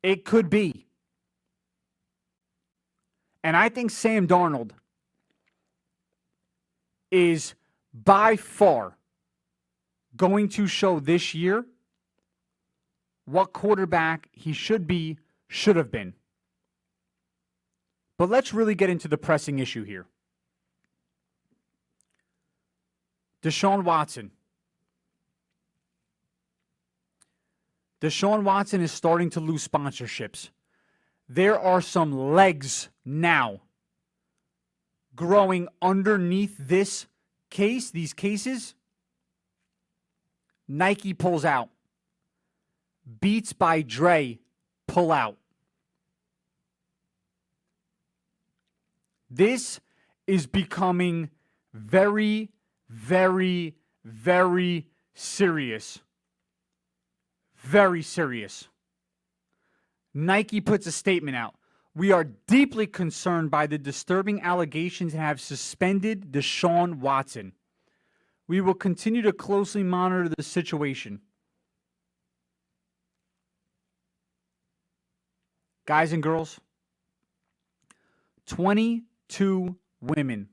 It could be. And I think Sam Darnold is by far going to show this year what quarterback he should have been. But let's really get into the pressing issue here. Deshaun Watson. Deshaun Watson is starting to lose sponsorships. There are some legs now growing underneath these cases. Nike pulls out. Beats by Dre pull out. This is becoming very, very, very serious. Very serious. Nike puts a statement out. We are deeply concerned by the disturbing allegations and have suspended Deshaun Watson. We will continue to closely monitor the situation. Guys and girls, 22 women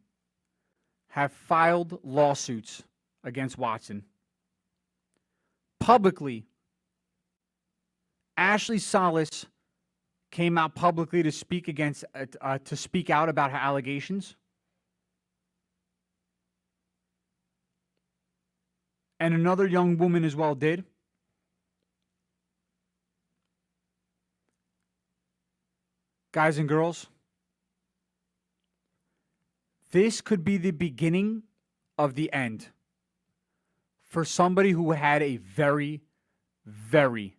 have filed lawsuits against Watson. Publicly Ashley Salas came out publicly to speak out about her allegations. And another young woman as well did. Guys and girls, this could be the beginning of the end for somebody who had a very, very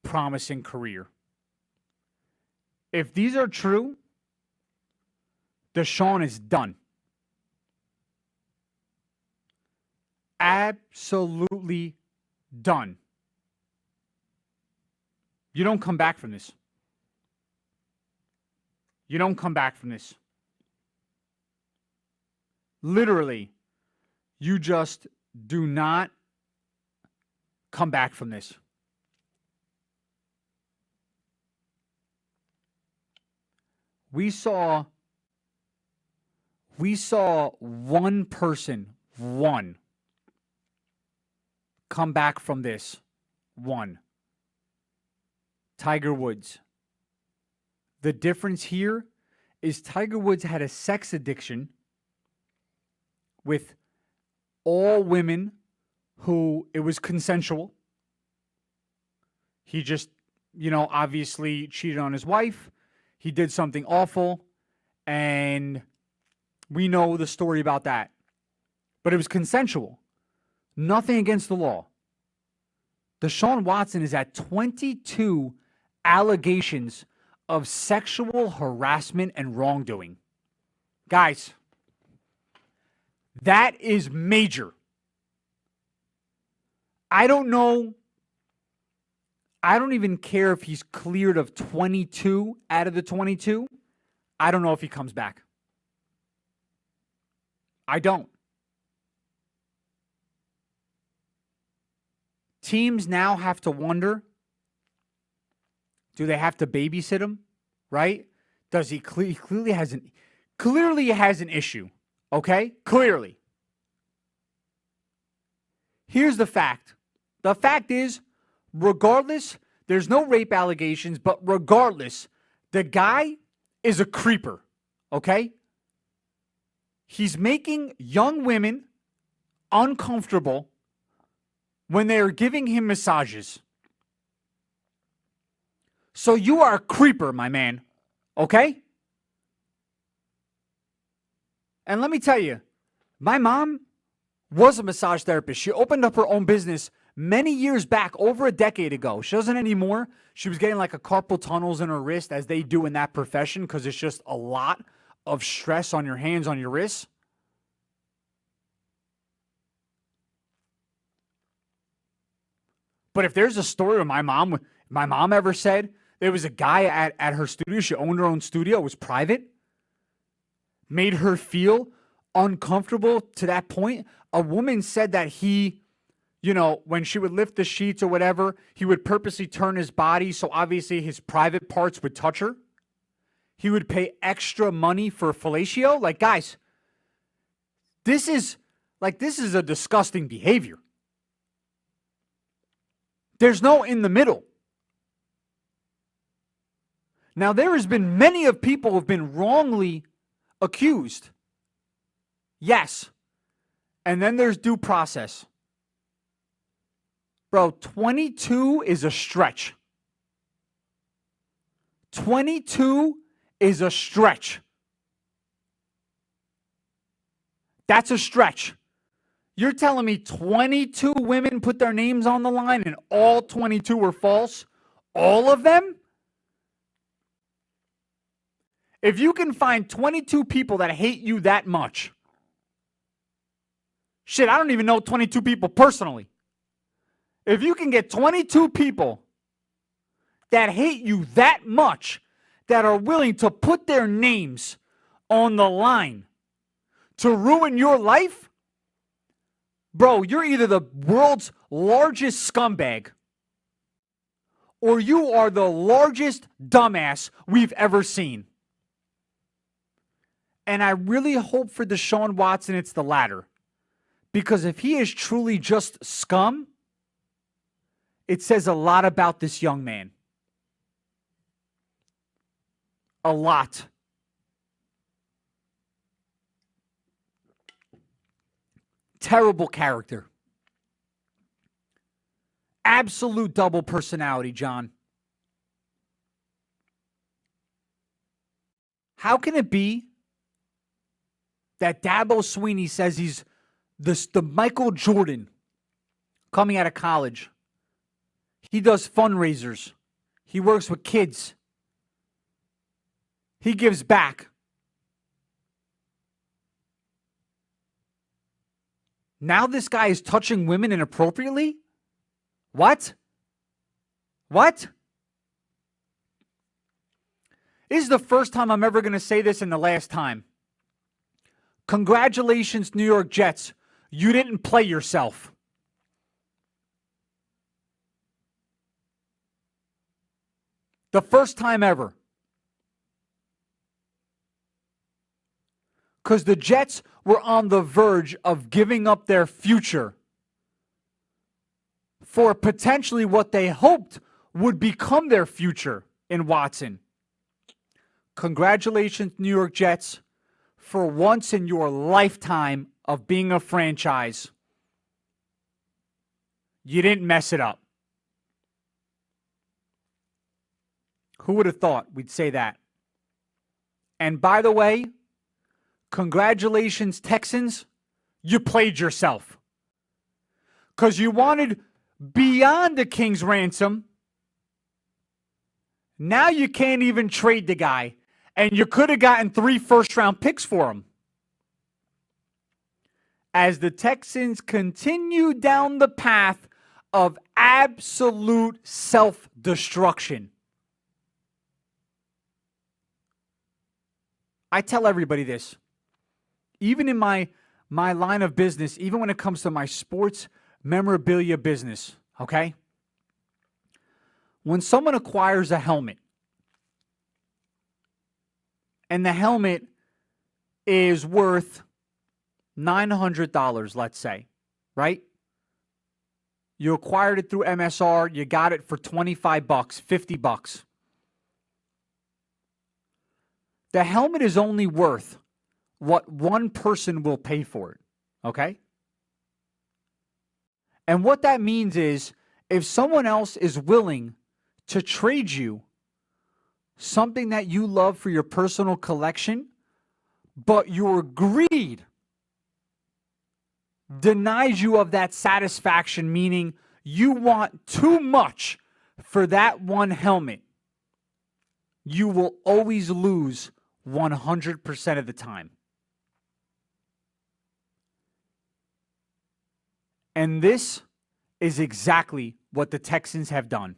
promising career. If these are true, Deshaun is done. Absolutely done. You don't come back from this. You don't come back from this. Literally, you just do not come back from this. We saw one person, come back from this. One. Tiger Woods. The difference here is Tiger Woods had a sex addiction with all women who it was consensual. He just, obviously cheated on his wife. He did something awful, and we know the story about that. But it was consensual. Nothing against the law. Deshaun Watson is at 22 allegations of sexual harassment and wrongdoing. Guys, that is major. I don't know. I don't even care if he's cleared of 22 out of the 22. I don't know if he comes back. I don't. Teams now have to wonder, do they have to babysit him, right? Does he clearly has an issue, okay? Clearly. Here's the fact. The fact is, regardless, there's no rape allegations, but regardless, the guy is a creeper, okay? He's making young women uncomfortable when they are giving him massages. So you are a creeper, my man, okay? And let me tell you, my mom was a massage therapist. She opened up her own business many years back, over a decade ago. She doesn't anymore. She was getting like a carpal tunnels in her wrist, as they do in that profession, because it's just a lot of stress on your hands, on your wrists. But if there's a story where my mom ever said there was a guy at her studio, she owned her own studio, it was private, made her feel uncomfortable to that point. A woman said that he, when she would lift the sheets or whatever, he would purposely turn his body so obviously his private parts would touch her. He would pay extra money for fellatio. Like, guys, this is a disgusting behavior. There's no in the middle. Now, there has been many of people who have been wrongly accused. Yes. And then there's due process. Bro, 22 is a stretch. 22 is a stretch. That's a stretch. You're telling me 22 women put their names on the line and all 22 were false? All of them? If you can find 22 people that hate you that much, shit, I don't even know 22 people personally. If you can get 22 people that hate you that much, that are willing to put their names on the line to ruin your life, bro, you're either the world's largest scumbag or you are the largest dumbass we've ever seen. And I really hope for Deshaun Watson it's the latter. Because if he is truly just scum, it says a lot about this young man. A lot. Terrible character. Absolute double personality, John. How can it be that Dabo Swinney says he's the Michael Jordan coming out of college? He does fundraisers. He works with kids. He gives back. Now this guy is touching women inappropriately? What? What? This is the first time I'm ever going to say this and the last time. Congratulations, New York Jets. You didn't play yourself. The first time ever. Because the Jets were on the verge of giving up their future for potentially what they hoped would become their future in Watson. Congratulations, New York Jets, for once in your lifetime of being a franchise. You didn't mess it up. Who would have thought we'd say that? And by the way, congratulations, Texans. You played yourself. Because you wanted beyond the King's ransom. Now you can't even trade the guy. And you could have gotten 3 first-round picks for him. As the Texans continue down the path of absolute self-destruction. I tell everybody this. Even in my line of business, even when it comes to my sports memorabilia business, okay? When someone acquires a helmet, and the helmet is worth $900, let's say, right? You acquired it through MSR, you got it for $25, $50. The helmet is only worth what one person will pay for it, okay? And what that means is if someone else is willing to trade you something that you love for your personal collection, but your greed denies you of that satisfaction, meaning you want too much for that one helmet, you will always lose 100% of the time. And this is exactly what the Texans have done.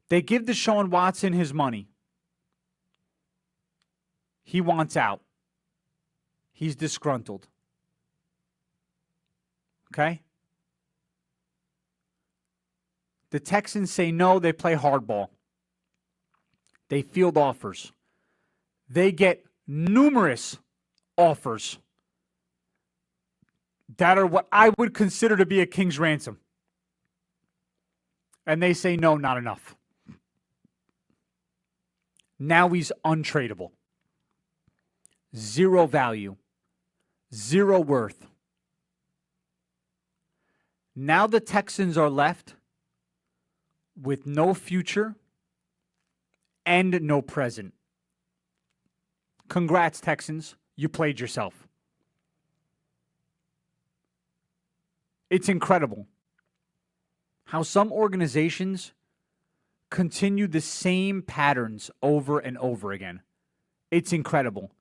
They give Deshaun Watson his money. He wants out. He's disgruntled. Okay? The Texans say no, they play hardball. They field offers. They get numerous offers that are what I would consider to be a king's ransom. And they say no, not enough. Now he's untradeable. Zero value. Zero worth. Now the Texans are left with no future and no present. Congrats, Texans. You played yourself. It's incredible how some organizations continue the same patterns over and over again. It's incredible.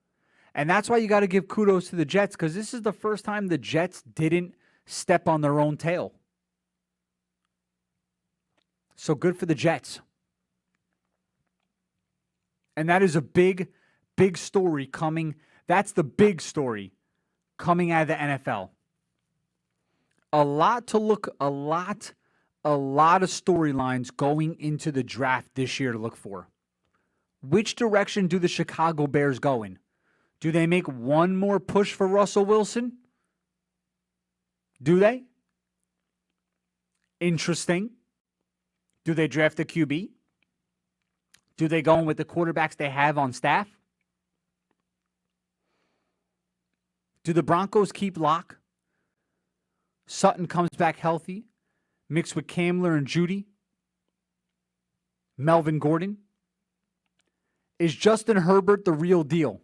And that's why you got to give kudos to the Jets, because this is the first time the Jets didn't step on their own tail. So good for the Jets. And that is a big, big story coming. That's the big story coming out of the NFL. A lot of storylines going into the draft this year to look for. Which direction do the Chicago Bears go in? Do they make one more push for Russell Wilson? Do they? Interesting. Do they draft a QB? Do they go in with the quarterbacks they have on staff? Do the Broncos keep Locke? Sutton comes back healthy, mixed with Kamler and Judy. Melvin Gordon. Is Justin Herbert the real deal?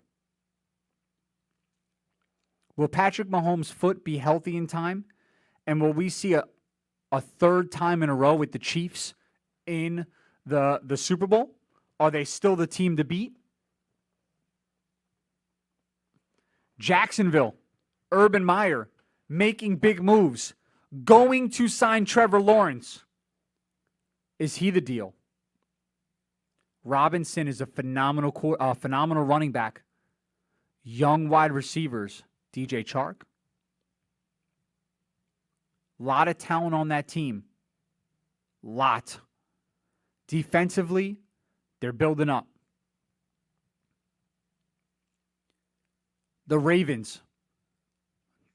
Will Patrick Mahomes' foot be healthy in time? And will we see a third time in a row with the Chiefs in the Super Bowl? Are they still the team to beat? Jacksonville, Urban Meyer, making big moves, going to sign Trevor Lawrence. Is he the deal? Robinson is a phenomenal running back. Young wide receivers, DJ Chark. Lot of talent on that team. Lot. Defensively, they're building up. The Ravens.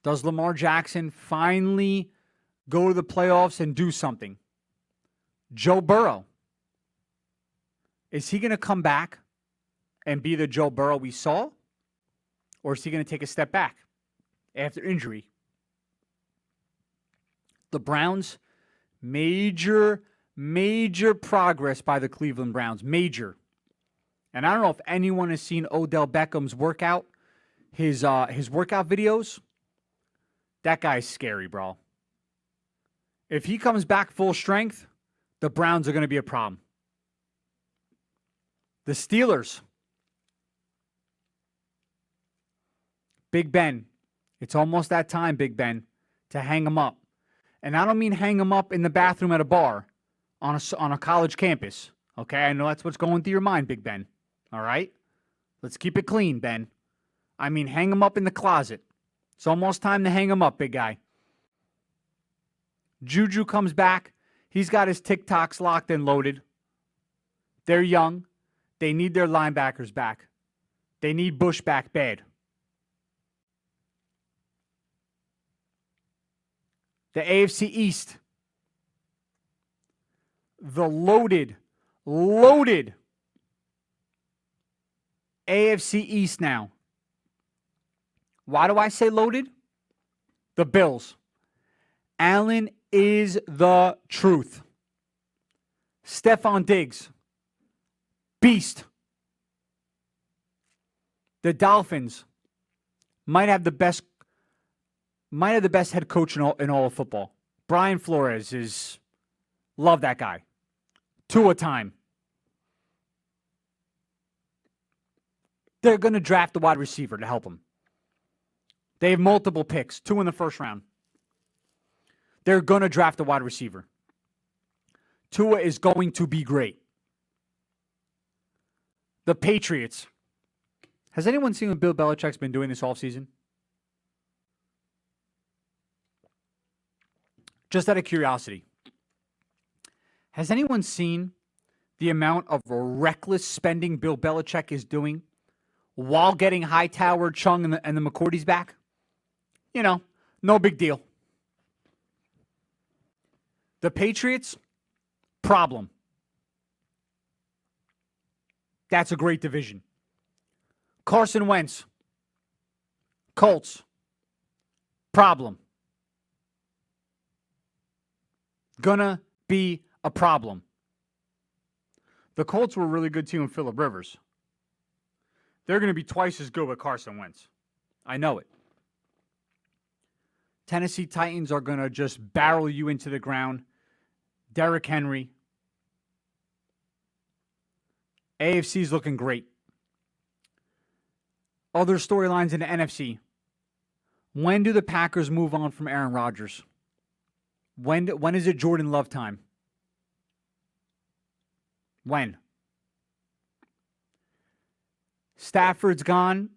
Does Lamar Jackson finally go to the playoffs and do something? Joe Burrow. Is he going to come back and be the Joe Burrow we saw? Or is he going to take a step back after injury? The Browns, major progress by the Cleveland Browns. Major. And I don't know if anyone has seen Odell Beckham's workout, his workout videos. That guy's scary, bro. If he comes back full strength, the Browns are going to be a problem. The Steelers. Big Ben. It's almost that time, Big Ben, to hang him up. And I don't mean hang him up in the bathroom at a bar on a college campus. Okay, I know that's what's going through your mind, Big Ben. All right? Let's keep it clean, Ben. I mean hang him up in the closet. It's almost time to hang him up, big guy. Juju comes back. He's got his TikToks locked and loaded. They're young. They need their linebackers back. They need Bush back bad. The AFC East. The loaded AFC East now. Why do I say loaded? The Bills. Allen is the truth. Stephon Diggs. Beast. The Dolphins might have the best head coach in all of football. Brian Flores is, love that guy. Tua time. They're going to draft the wide receiver to help them. They have multiple picks, 2 in the first round. They're going to draft a wide receiver. Tua is going to be great. The Patriots. Has anyone seen what Bill Belichick's been doing this offseason? Just out of curiosity. Has anyone seen the amount of reckless spending Bill Belichick is doing while getting Hightower, Chung, and the McCourties back? You know, no big deal. The Patriots, problem. That's a great division. Carson Wentz, Colts, problem. Gonna be a problem. The Colts were a really good team with Phillip Rivers. They're going to be twice as good with Carson Wentz. I know it. Tennessee Titans are going to just barrel you into the ground. Derrick Henry. AFC's looking great. Other storylines in the NFC. When do the Packers move on from Aaron Rodgers? When is it Jordan Love time? When? Stafford's gone.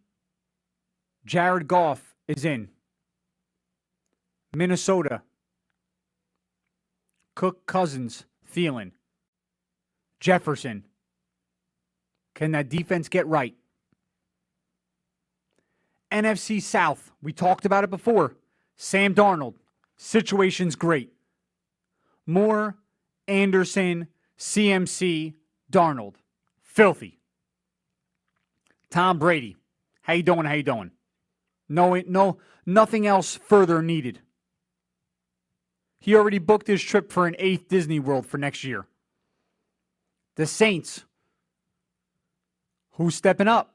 Jared Goff is in. Minnesota. Cook, Cousins, Thielen. Jefferson. Can that defense get right? NFC South. We talked about it before. Sam Darnold. Situation's great. Moore, Anderson, CMC, Darnold. Filthy. Tom Brady. How you doing? How you doing? No, nothing else further needed. He already booked his trip for an 8th Disney World for next year. The Saints. Who's stepping up?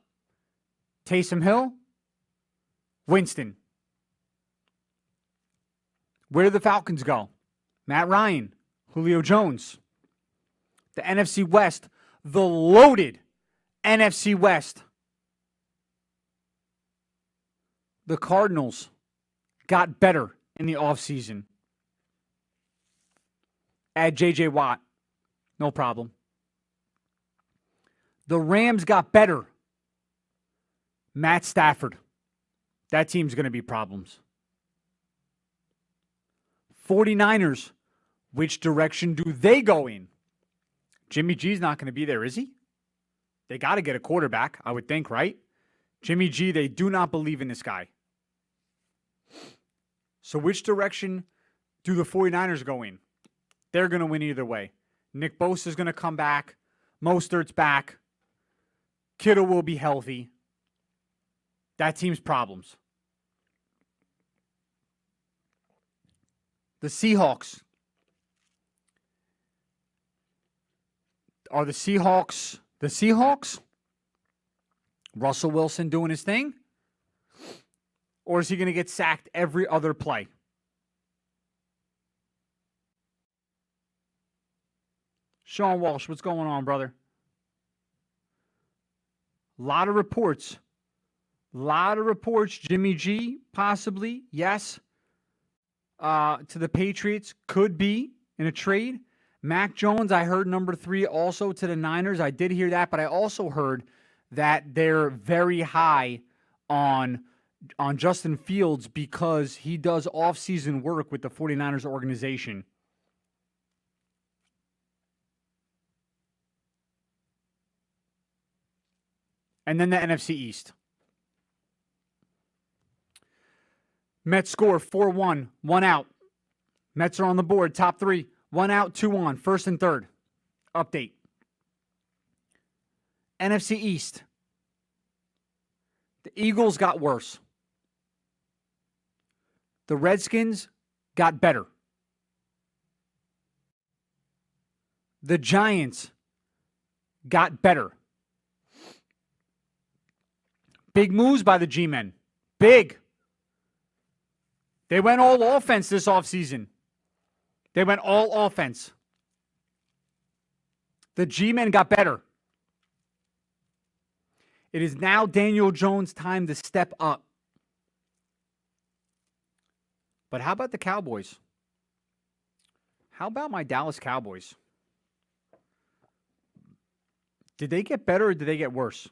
Taysom Hill? Winston. Where do the Falcons go? Matt Ryan. Julio Jones. The NFC West. The loaded NFC West. The Cardinals got better in the offseason. Add J.J. Watt. No problem. The Rams got better. Matt Stafford. That team's going to be problems. 49ers. Which direction do they go in? Jimmy G's not going to be there, is he? They got to get a quarterback, I would think, right? Jimmy G, they do not believe in this guy. So which direction do the 49ers go in? They're going to win either way. Nick Bosa's going to come back. Mostert's back. Kittle will be healthy. That team's problems. The Seahawks. Are the Seahawks the Seahawks? Russell Wilson doing his thing? Or is he going to get sacked every other play? Sean Walsh, what's going on, brother? A lot of reports. Jimmy G, possibly, yes. To the Patriots, could be in a trade. Mac Jones, I heard number 3 also to the Niners. I did hear that, but I also heard that they're very high on Justin Fields because he does off-season work with the 49ers organization. And then the NFC East. Mets score 4-1, 1 out. Mets are on the board, top 3. 1 out, 2 on, first and third. Update. NFC East. The Eagles got worse. The Redskins got better. The Giants got better. Big moves by the G-men. Big. They went all offense this offseason. They went all offense. The G-men got better. It is now Daniel Jones' time to step up. But how about the Cowboys? How about my Dallas Cowboys? Did they get better or did they get worse?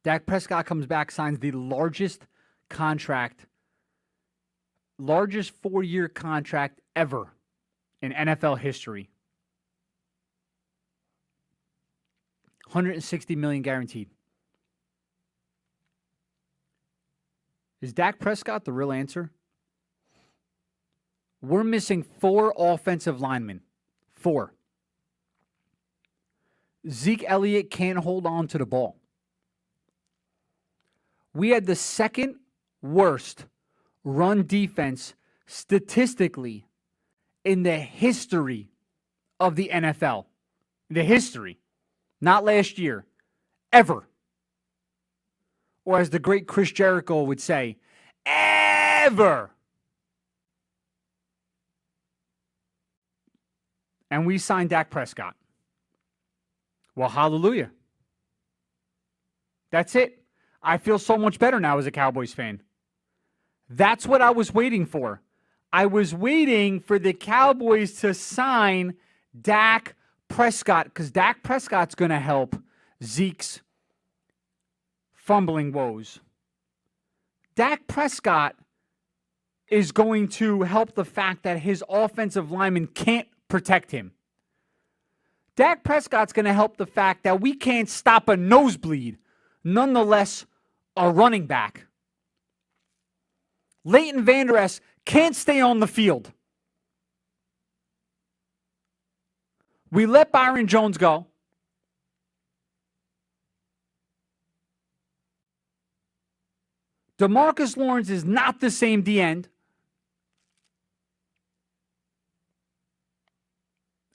Dak Prescott comes back, signs the largest 4-year contract ever in NFL history. $160 million guaranteed. Is Dak Prescott the real answer? We're missing 4 offensive linemen. 4. Zeke Elliott can't hold on to the ball. We had the second worst run defense statistically in the history of the NFL. The history. Not last year. Ever. Or as the great Chris Jericho would say, ever. And we signed Dak Prescott. Well, hallelujah. That's it. I feel so much better now as a Cowboys fan. That's what I was waiting for. I was waiting for the Cowboys to sign Dak Prescott because Dak Prescott's going to help Zeke's fumbling woes. Dak Prescott is going to help the fact that his offensive lineman can't protect him. Dak Prescott's going to help the fact that we can't stop a nosebleed, nonetheless a running back. Leighton Vander Esch can't stay on the field. We let Byron Jones go. DeMarcus Lawrence is not the same D end.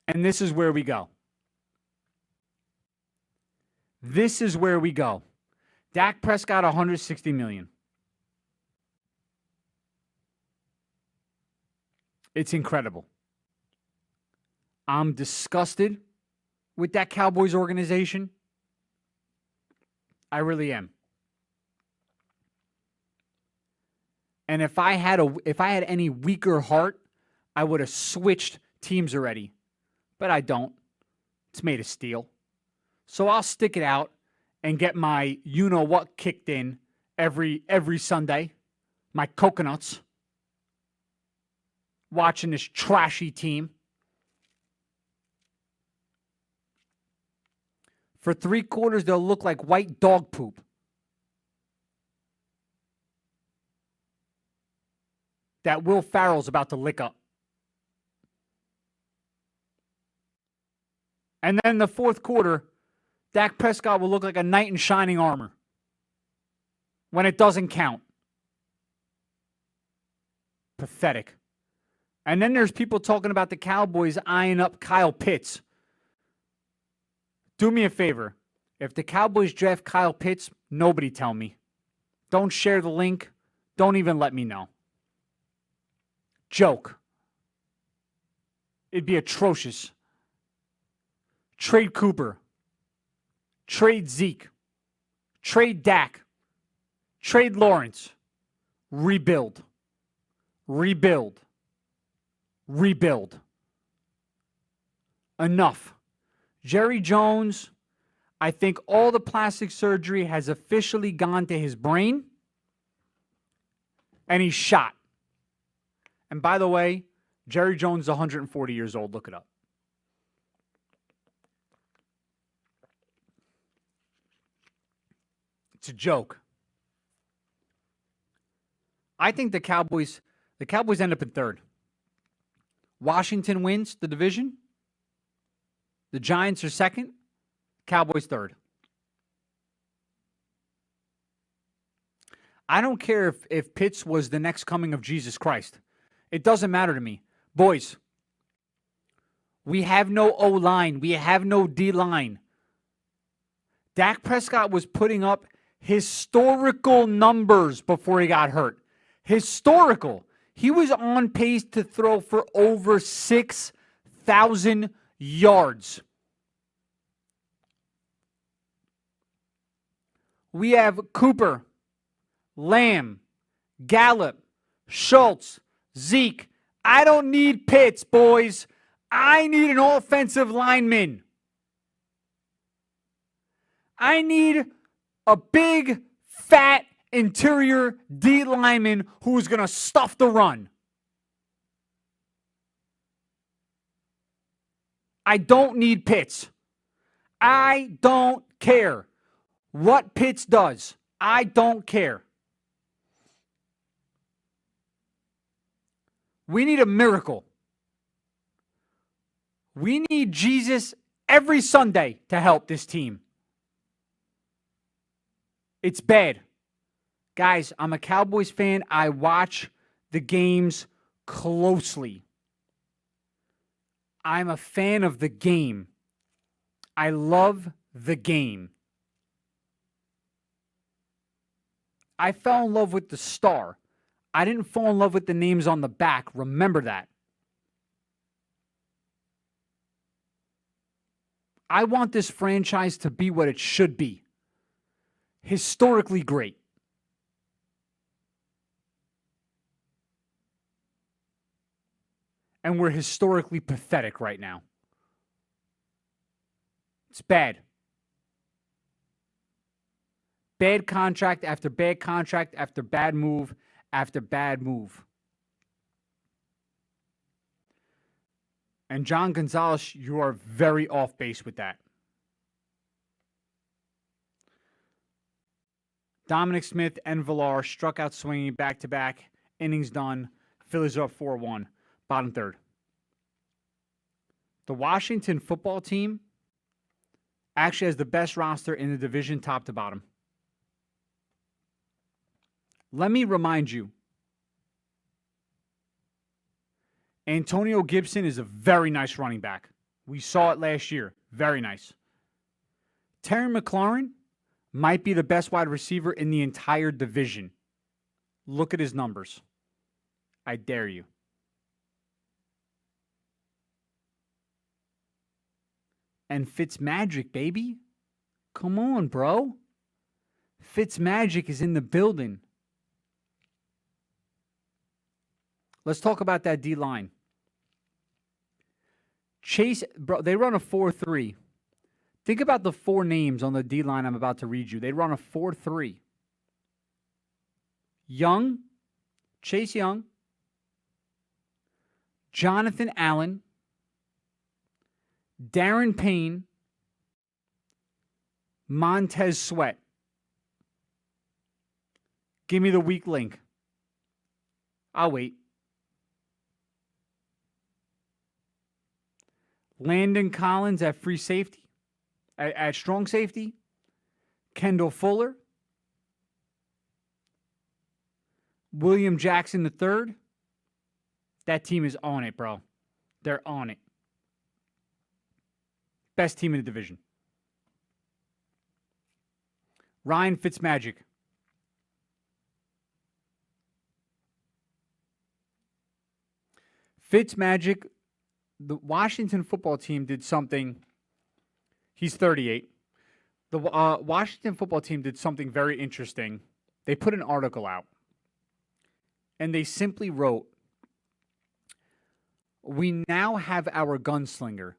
And this is where we go. This is where we go. Dak Prescott, $160 million. It's incredible. I'm disgusted with that Cowboys organization. I really am. And if I had any weaker heart, I would have switched teams already. But I don't. It's made of steel. So I'll stick it out and get my you-know-what kicked in every Sunday. My coconuts. Watching this trashy team. For 3 quarters, they'll look like white dog poop. That Will Ferrell's about to lick up. And then in the fourth quarter, Dak Prescott will look like a knight in shining armor when it doesn't count. Pathetic. And then there's people talking about the Cowboys eyeing up Kyle Pitts. Do me a favor. If the Cowboys draft Kyle Pitts, nobody tell me. Don't share the link. Don't even let me know. Joke. It'd be atrocious. Trade Cooper. Trade Zeke. Trade Dak. Trade Lawrence. Rebuild. Rebuild. Rebuild. Enough. Jerry Jones, I think all the plastic surgery has officially gone to his brain, and he's shot. And by the way, Jerry Jones is 140 years old. Look it up. It's a joke. I think the Cowboys end up in third. Washington wins the division. The Giants are second. Cowboys third. I don't care if Pitts was the next coming of Jesus Christ. It doesn't matter to me. Boys, we have no O-line. We have no D-line. Dak Prescott was putting up historical numbers before he got hurt. Historical. He was on pace to throw for over 6,000 yards. We have Cooper, Lamb, Gallup, Schultz, Zeke. I don't need Pitts, boys. I need an offensive lineman. I need a big, fat, interior D lineman who's going to stuff the run. I don't need Pitts. I don't care what Pitts does. I don't care. We need a miracle. We need Jesus every Sunday to help this team. It's bad. Guys, I'm a Cowboys fan. I watch the games closely. I'm a fan of the game. I love the game. I fell in love with the star. I didn't fall in love with the names on the back. Remember that. I want this franchise to be what it should be. Historically great. And we're historically pathetic right now. It's bad. Bad contract after bad contract after bad move after bad move. And John Gonzalez, you are very off base with that. Dominic Smith and Villar struck out swinging back-to-back. Innings done. Phillies are up 4-1. Bottom third. The Washington football team actually has the best roster in the division top to bottom. Let me remind you, Antonio Gibson is a very nice running back. We saw it last year. Very nice. Terry McLaurin might be the best wide receiver in the entire division. Look at his numbers. I dare you. And Fitzmagic, baby. Come on, bro. Fitzmagic is in the building. Let's talk about that D-line. Chase, bro, they run a 4-3. Think about the four names on the D-line I'm about to read you. They run a 4-3. Young, Chase Young, Jonathan Allen, Darren Payne, Montez Sweat. Give me the weak link. I'll wait. Landon Collins at free safety, at strong safety. Kendall Fuller. William Jackson III. That team is on it, bro. They're on it. Best team in the division. Ryan Fitzmagic. Fitzmagic, the Washington football team did something. He's 38. The Washington football team did something very interesting. They put an article out. And they simply wrote, "We now have our gunslinger."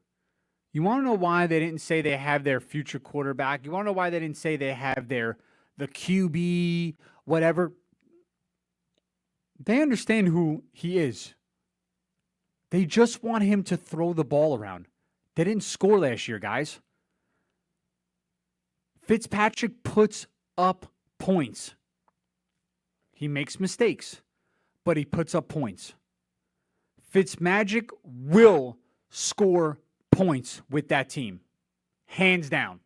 You want to know why they didn't say they have their future quarterback? You want to know why they didn't say they have the QB, whatever? They understand who he is. They just want him to throw the ball around. They didn't score last year, guys. Fitzpatrick puts up points. He makes mistakes, but he puts up points. Fitzmagic will score points with that team. Hands down.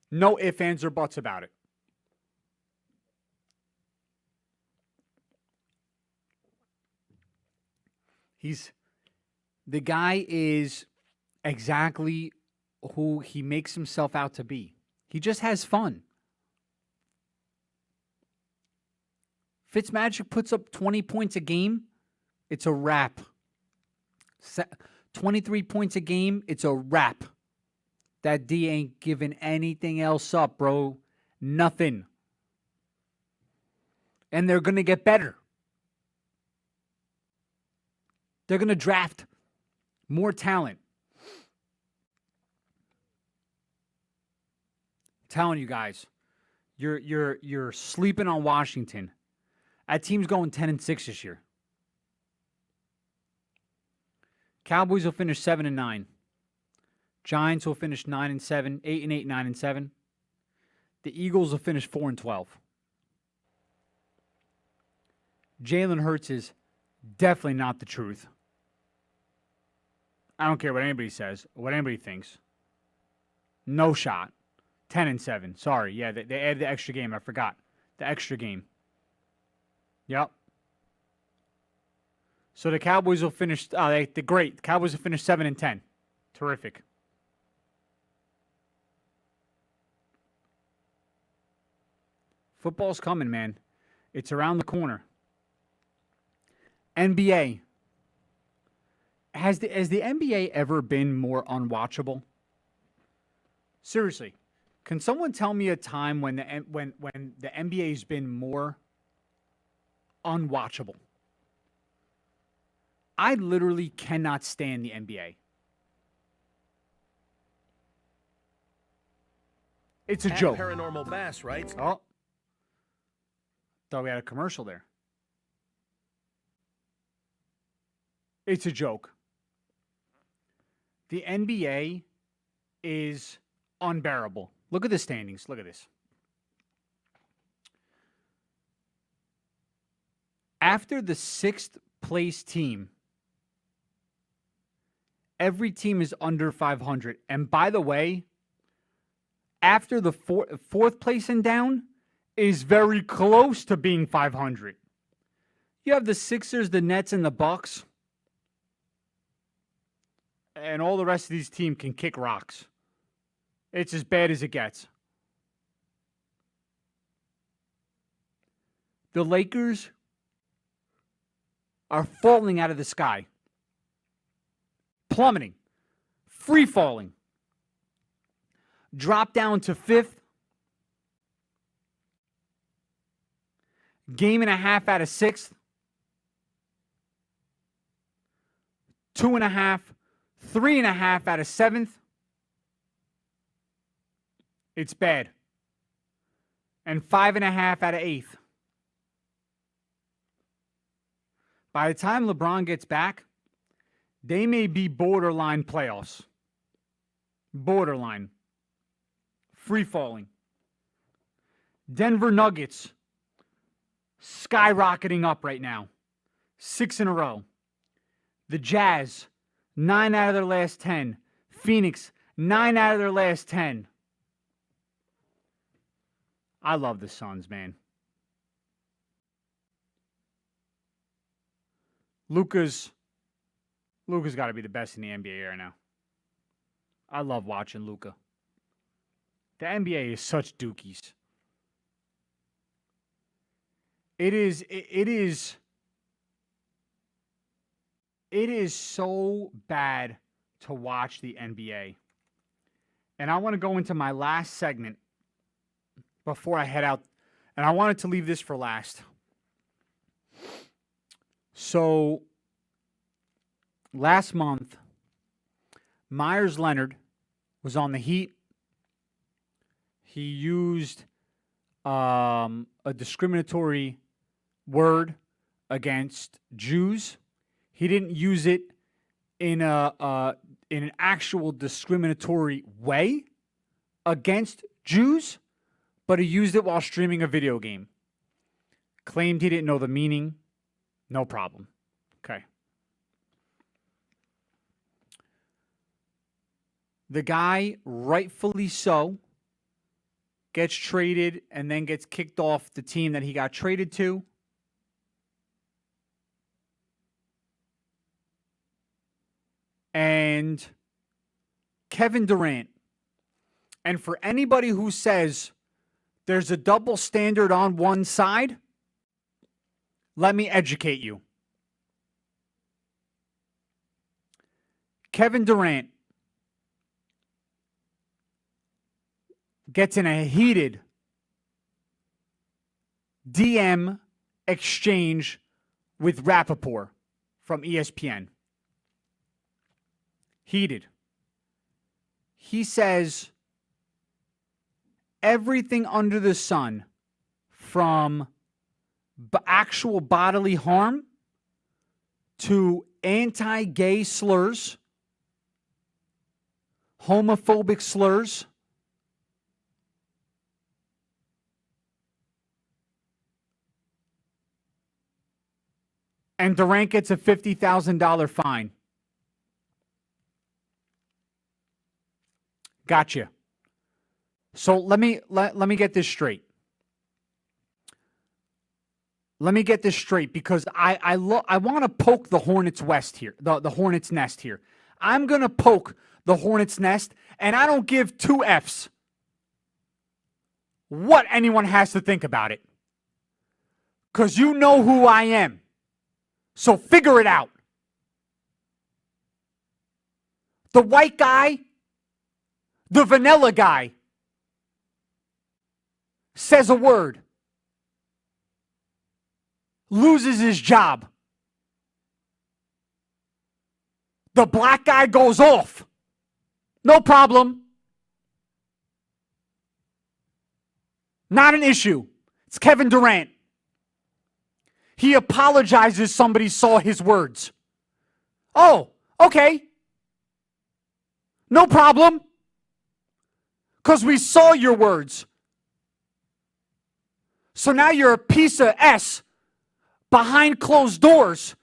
No ifs, ands, or buts about it. The guy is exactly who he makes himself out to be. He just has fun. Fitzmagic puts up 20 points a game. It's a wrap. 23 points a game. It's a wrap. That D ain't giving anything else up, bro. Nothing. And they're going to get better. They're going to draft more talent. I'm telling you guys, you're sleeping on Washington. That team's going 10-6 this year. Cowboys will finish 7-9. Giants will finish 9-7, 8-8, 9-7. The Eagles will finish 4-12. Jalen Hurts is definitely not the truth. I don't care what anybody says, what anybody thinks. No shot. 10-7. Sorry. Yeah, they added the extra game. I forgot. The extra game. Yep. So the Cowboys will finish. The great Cowboys will finish 7-10. Terrific. Football's coming, man. It's around the corner. NBA. Has the NBA ever been more unwatchable? Seriously, can someone tell me a time when the NBA's been more unwatchable? I literally cannot stand the NBA. It's a joke. Paranormal Bass, right? Oh, thought we had a commercial there. It's a joke. The NBA is unbearable. Look at the standings. Look at this. After the 6th place team Every team is under 500. And by the way, after the fourth place and down is very close to being 500. You have the Sixers, the Nets, and the Bucks. And all the rest of these teams can kick rocks. It's as bad as it gets. The Lakers are falling out of the sky. Plummeting. Free falling. Drop down to 5th. Game and a half out of 6th. 2.5, 3.5 out of 7th. It's bad. And 5.5 out of 8th. By the time LeBron gets back, they may be borderline playoffs. Borderline. Free falling. Denver Nuggets skyrocketing up right now. 6 in a row. The Jazz, 9 out of their last 10. Phoenix, 9 out of their last 10. I love the Suns, man. Luka's got to be the best in the NBA right now. I love watching Luka. The NBA is such dookies. It is so bad to watch the NBA. And I want to go into my last segment before I head out. And I wanted to leave this for last. So, last month, Myers Leonard was on the Heat. He used a discriminatory word against Jews. He didn't use it in an actual discriminatory way against Jews, but he used it while streaming a video game. Claimed he didn't know the meaning. No problem. Okay. The guy, rightfully so, gets traded and then gets kicked off the team that he got traded to. And Kevin Durant. And for anybody who says there's a double standard on one side, let me educate you. Kevin Durant gets in a heated DM exchange with Rappaport from ESPN. Heated. He says everything under the sun, from actual bodily harm to anti-gay slurs, homophobic slurs, and Durant gets a $50,000 fine. Gotcha. So let me get this straight. Let me get this straight, because I want to poke the Hornets' West here, the Hornets' nest here. I'm going to poke the Hornets' nest, and I don't give two Fs what anyone has to think about it. Because you know who I am. So figure it out. The white guy, the vanilla guy, says a word, loses his job. The black guy goes off. No problem. Not an issue. It's Kevin Durant. He apologizes somebody saw his words. Oh, okay. No problem. Because we saw your words. So now you're a piece of S behind closed doors.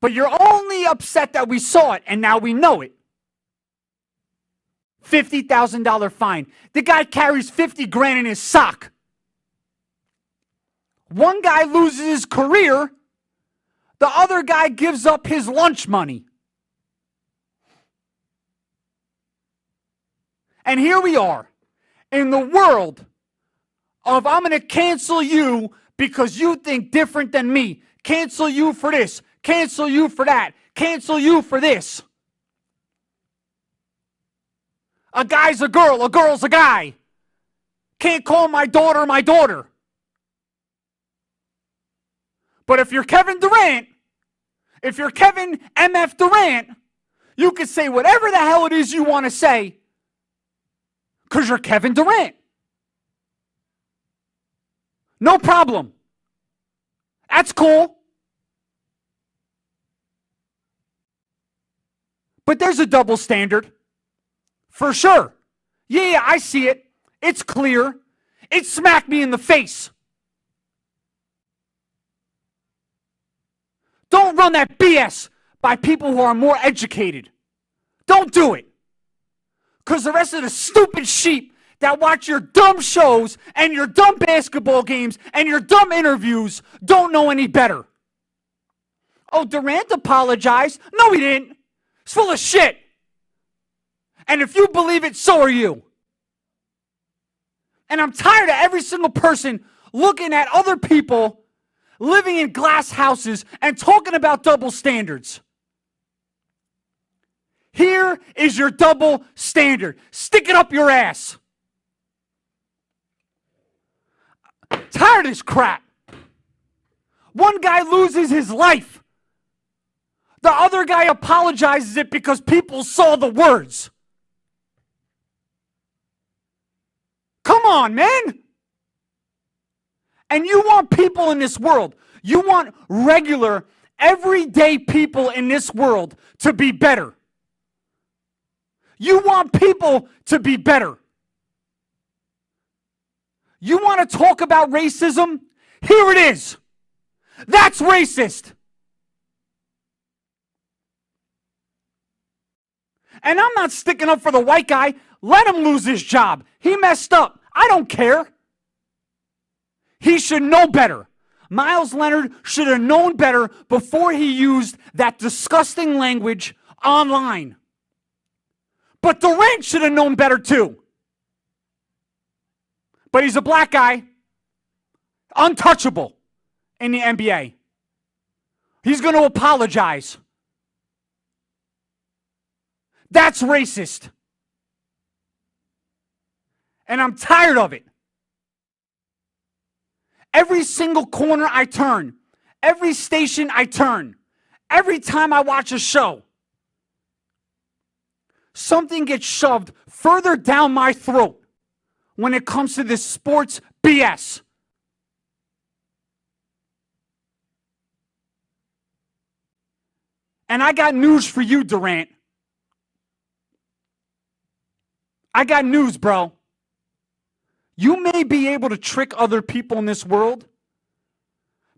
But you're only upset that we saw it, and now we know it. $50,000 fine. The guy carries 50 grand in his sock. One guy loses his career. The other guy gives up his lunch money. And here we are in the world of I'm going to cancel you because you think different than me. Cancel you for this. Cancel you for that. Cancel you for this. A guy's a girl. A girl's a guy. Can't call my daughter my daughter. But if you're Kevin Durant, if you're Kevin MF Durant, you can say whatever the hell it is you want to say because you're Kevin Durant. No problem. That's cool. But there's a double standard. For sure. Yeah, I see it. It's clear. It smacked me in the face. Don't run that BS by people who are more educated. Don't do it. Because the rest of the stupid sheep that watch your dumb shows and your dumb basketball games and your dumb interviews don't know any better. Oh, Durant apologized. No, he didn't. It's full of shit. And if you believe it, so are you. And I'm tired of every single person looking at other people living in glass houses and talking about double standards. Here is your double standard. Stick it up your ass. Tired of this crap. One guy loses his life. The other guy apologizes it because people saw the words. Come on, man. And you want people in this world, you want regular, everyday people in this world to be better. You want people to be better. You want to talk about racism? Here it is. That's racist. And I'm not sticking up for the white guy. Let him lose his job. He messed up. I don't care. He should know better. Miles Leonard should have known better before he used that disgusting language online. But Durant should have known better too. But he's a black guy. Untouchable in the NBA. He's going to apologize. That's racist. And I'm tired of it. Every single corner I turn, every station I turn, every time I watch a show, something gets shoved further down my throat when it comes to this sports BS. And I got news for you, Durant. I got news, bro. You may be able to trick other people in this world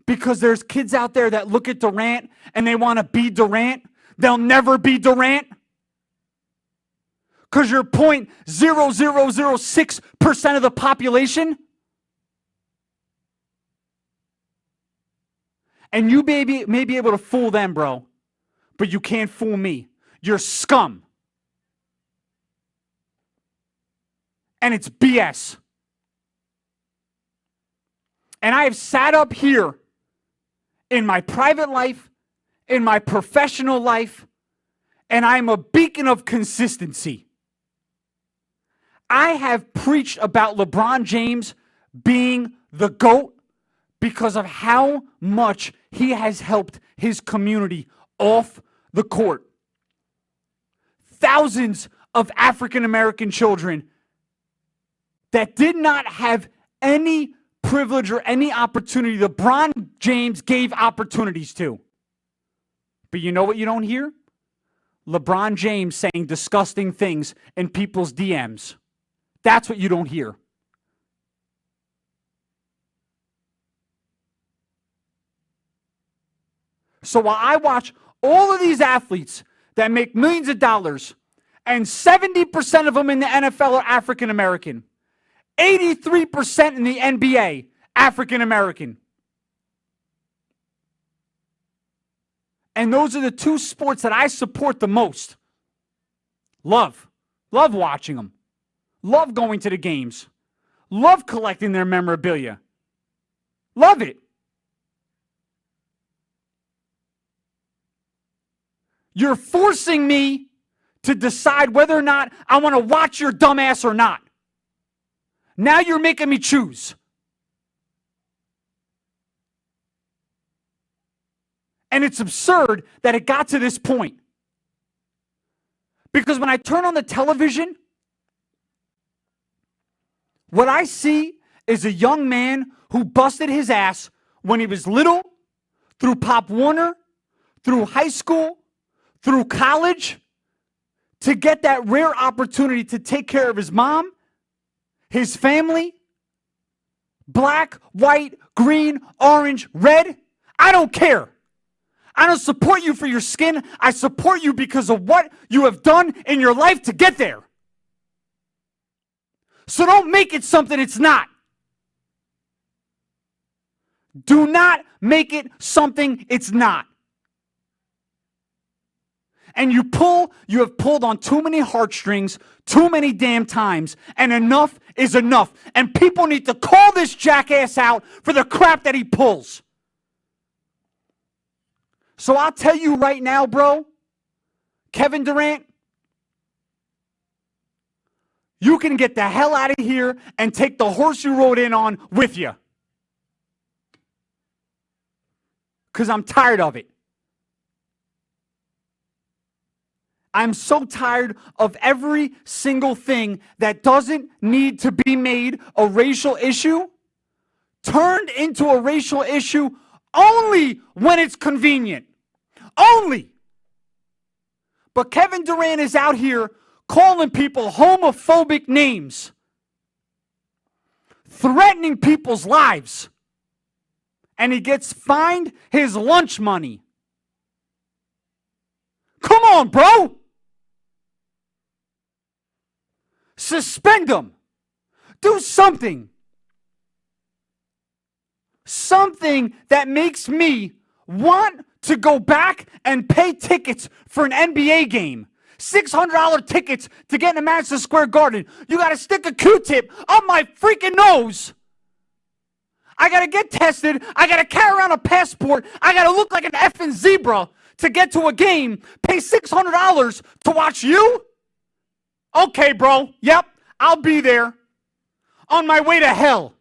because there's kids out there that look at Durant and they want to be Durant. They'll never be Durant because you're 0.0006% of the population. And you may be able to fool them, bro, but you can't fool me. You're scum. And it's BS. And I have sat up here in my private life, in my professional life, and I'm a beacon of consistency. I have preached about LeBron James being the GOAT because of how much he has helped his community off the court. Thousands of African American children that did not have any privilege or any opportunity LeBron James gave opportunities to. But you know what you don't hear? LeBron James saying disgusting things in people's DMs. That's what you don't hear. So while I watch All of these athletes that make millions of dollars, and 70% of them in the NFL are African American. 83% in the NBA, African American. And those are the two sports that I support the most. Love watching them. Love going to the games. Love collecting their memorabilia. Love it. You're forcing me to decide whether or not I want to watch your dumbass or not. Now you're making me choose. And it's absurd that it got to this point. Because when I turn on the television, what I see is a young man who busted his ass when he was little, through Pop Warner, through high school, through college, to get that rare opportunity to take care of his mom, his family, black, white, green, orange, red. I don't care. I don't support you for your skin. I support you because of what you have done in your life to get there. So don't make it something it's not. Do not make it something it's not. And you have pulled on too many heartstrings, too many damn times, and enough is enough. And people need to call this jackass out for the crap that he pulls. So I'll tell you right now, bro, Kevin Durant, you can get the hell out of here and take the horse you rode in on with you. Because I'm tired of it. I'm so tired of every single thing that doesn't need to be made a racial issue turned into a racial issue only when it's convenient. Only. But Kevin Durant is out here calling people homophobic names, threatening people's lives, and he gets fined his lunch money. Come on, bro. Suspend him. Do something. Something that makes me want to go back and pay tickets for an NBA game. $600 tickets to get in Madison Square Garden. You got to stick a Q-tip up my freaking nose. I got to get tested. I got to carry around a passport. I got to look like an effing zebra to get to a game. Pay $600 to watch you? Okay, bro. Yep, I'll be there. On my way to hell.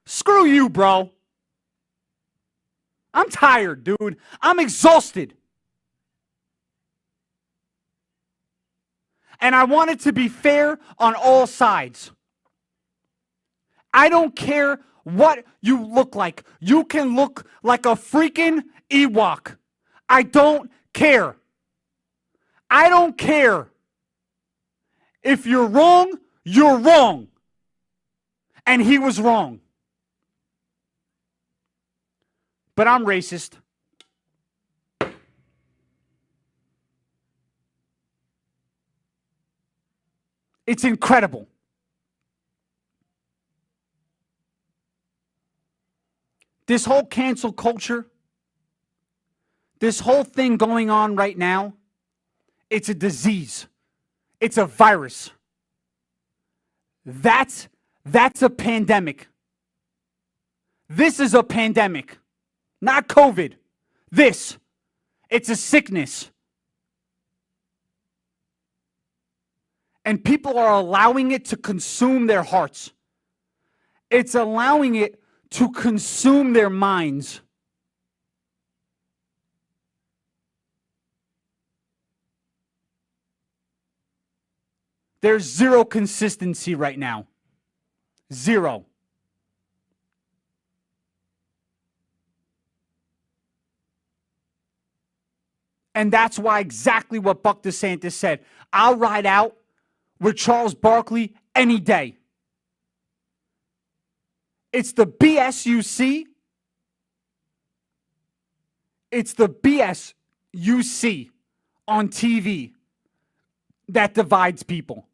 Screw you, bro. I'm tired, dude. I'm exhausted. And I want it to be fair on all sides. I don't care what you look like. You can look like a freaking Ewok. I don't care. I don't care. If you're wrong, you're wrong. And he was wrong. But I'm racist. It's incredible. This whole cancel culture, this whole thing going on right now, it's a disease. It's a virus. That's a pandemic. This is a pandemic. Not COVID. It's a sickness. And people are allowing it to consume their hearts. It's allowing it to consume their minds. There's zero consistency right now. Zero. And that's why exactly what Buck DeSantis said. I'll ride out with Charles Barkley any day. It's the BS you see. It's the BS you see on TV that divides people?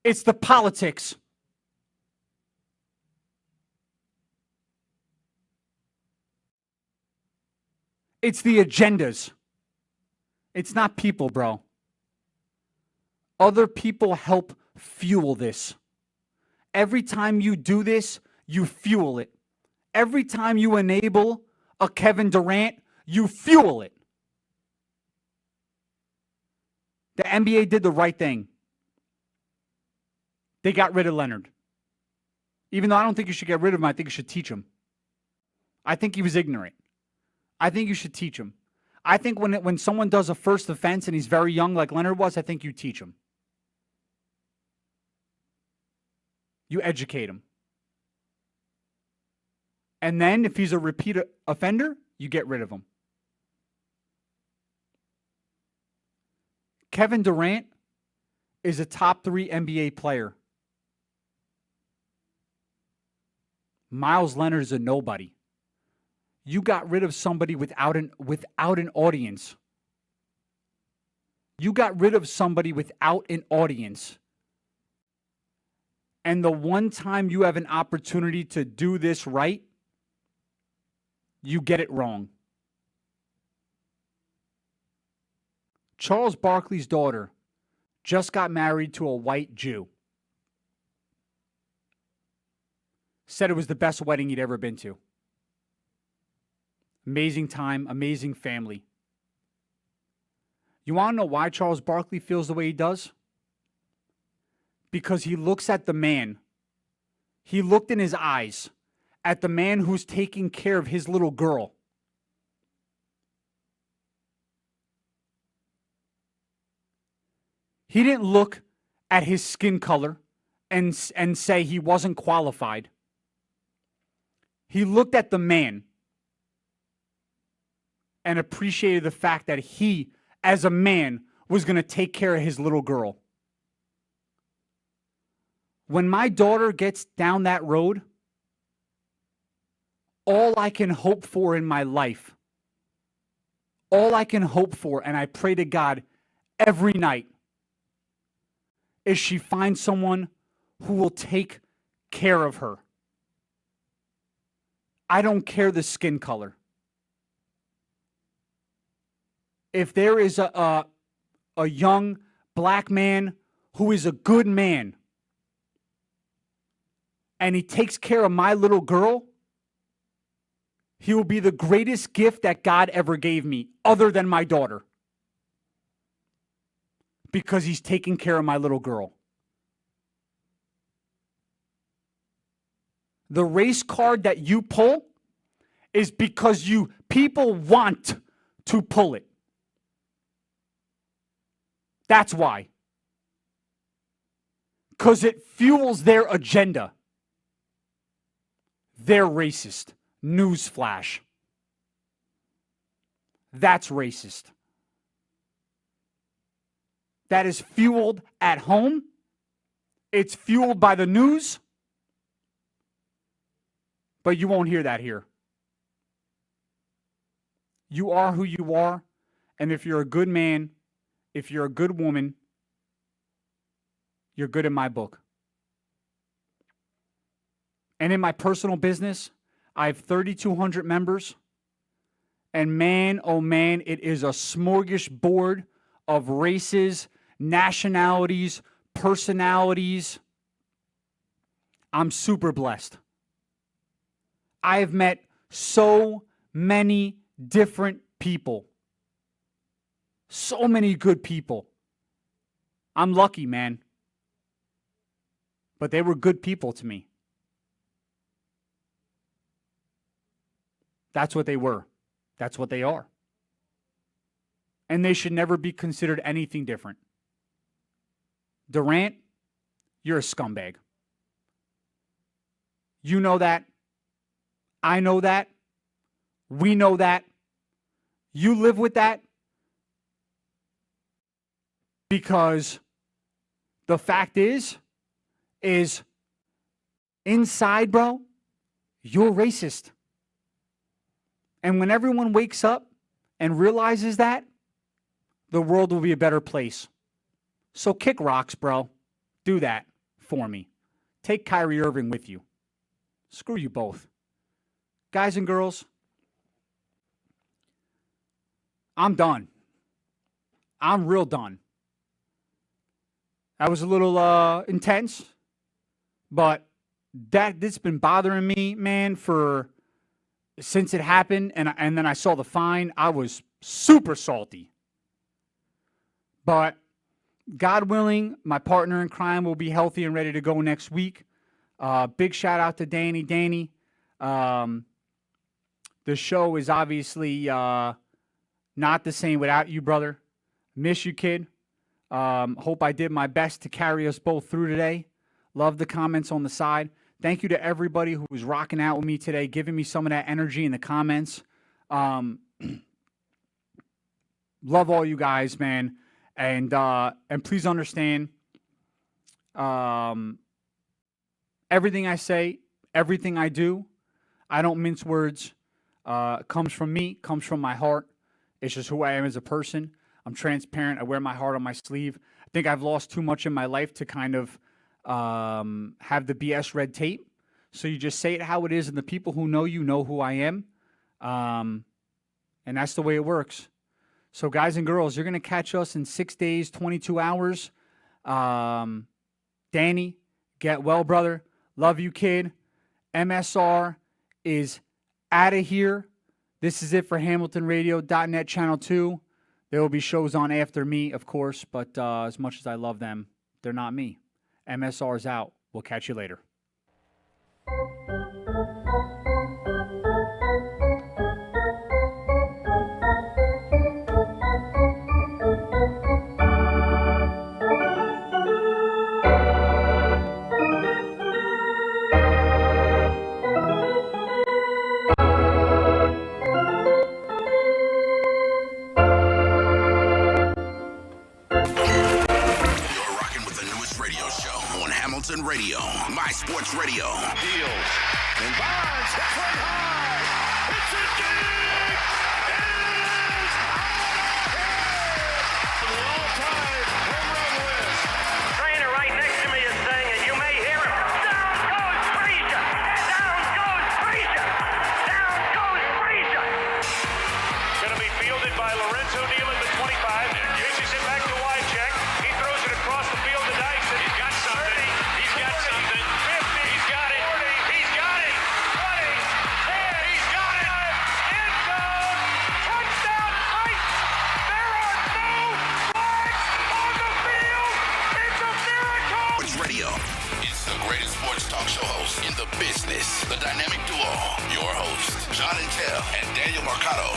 It's the politics. It's the agendas. It's not people, bro. Other people help fuel this. Every time you do this, you fuel it. Every time you enable a Kevin Durant, you fuel it. The NBA did the right thing. They got rid of Leonard. Even though I don't think you should get rid of him, I think you should teach him. I think he was ignorant. I think you should teach him. I think when someone does a first offense and he's very young like Leonard was, I think you teach him. You educate him. And then if he's a repeat offender, you get rid of him. Kevin Durant is a top 3 NBA player. Miles Leonard is a nobody. You got rid of somebody without an audience. You got rid of somebody without an audience. And the one time you have an opportunity to do this right, you get it wrong. Charles Barkley's daughter just got married to a white Jew. Said it was the best wedding he'd ever been to. Amazing time, amazing family. You want to know why Charles Barkley feels the way he does? Because he looks at the man. He looked in his eyes at the man who's taking care of his little girl. He didn't look at his skin color and say he wasn't qualified. He looked at the man and appreciated the fact that he, as a man, was going to take care of his little girl. When my daughter gets down that road, all I can hope for in my life, all I can hope for, and I pray to God every night, is she finds someone who will take care of her. I don't care the skin color. If there is a young black man who is a good man and he takes care of my little girl, he will be the greatest gift that God ever gave me, other than my daughter. Because he's taking care of my little girl. The race card that you pull is because people want to pull it. That's why. Because it fuels their agenda. They're racist. Newsflash. That's racist. That is fueled at home. It's fueled by the news. But you won't hear that here. You are who you are. And if you're a good man, if you're a good woman, you're good in my book. And in my personal business, I have 3,200 members. And man, oh man, it is a smorgasbord of races, nationalities, personalities. I'm super blessed. I have met so many different people. So many good people. I'm lucky, man. But they were good people to me. That's what they were. That's what they are. And they should never be considered anything different. Durant, you're a scumbag. You know that. I know that. We know that. You live with that. Because the fact is inside, bro, you're racist. And when everyone wakes up and realizes that, the world will be a better place. So kick rocks, bro. Do that for me. Take Kyrie Irving with you. Screw you both. Guys and girls, I'm done. I'm real done. That was a little intense, but that's been bothering me, man, since it happened, and then I saw the fine. I was super salty. But God willing, my partner in crime will be healthy and ready to go next week. Big shout out to Danny. Danny, the show is obviously not the same without you, brother. Miss you, kid. Hope I did my best to carry us both through today. Love the comments on the side. Thank you to everybody who was rocking out with me today, giving me some of that energy in the comments. Love all you guys, man. And please understand, everything I say, everything I do, I don't mince words. Comes from me, comes from my heart. It's just who I am as a person. I'm transparent. I wear my heart on my sleeve. I think I've lost too much in my life to kind of have the BS red tape. So you just say it how it is, and the people who know you know who I am. And that's the way it works. So guys and girls, you're going to catch us in 6 days, 22 hours. Danny, get well, brother. Love you, kid. MSR is out of here. This is it for HamiltonRadio.net Channel 2. There will be shows on after me, of course, but as much as I love them, they're not me. MSR is out. We'll catch you later. Radio, My Sports Radio. Deals. And Bonds hits right high. It's a dig. It is the all-time home run list. Trainer right next to me is saying it. You may hear him. Down goes Frazier. Down goes Frazier. Down goes Frazier. Going to be fielded by Lorenzo Neal at the 25. Pitches it back to Wycheck. He throws it across the field to Dyson. He's got something. He's got something. 50. He's got it. 40. He's got it. 20. 10. He's got it. End zone. Touchdown. Right. There are no flags on the field. It's a miracle. Sports Radio. It's the greatest sports talk show host in the business. The dynamic duo. Your host, John and Tell and Daniel Marcato.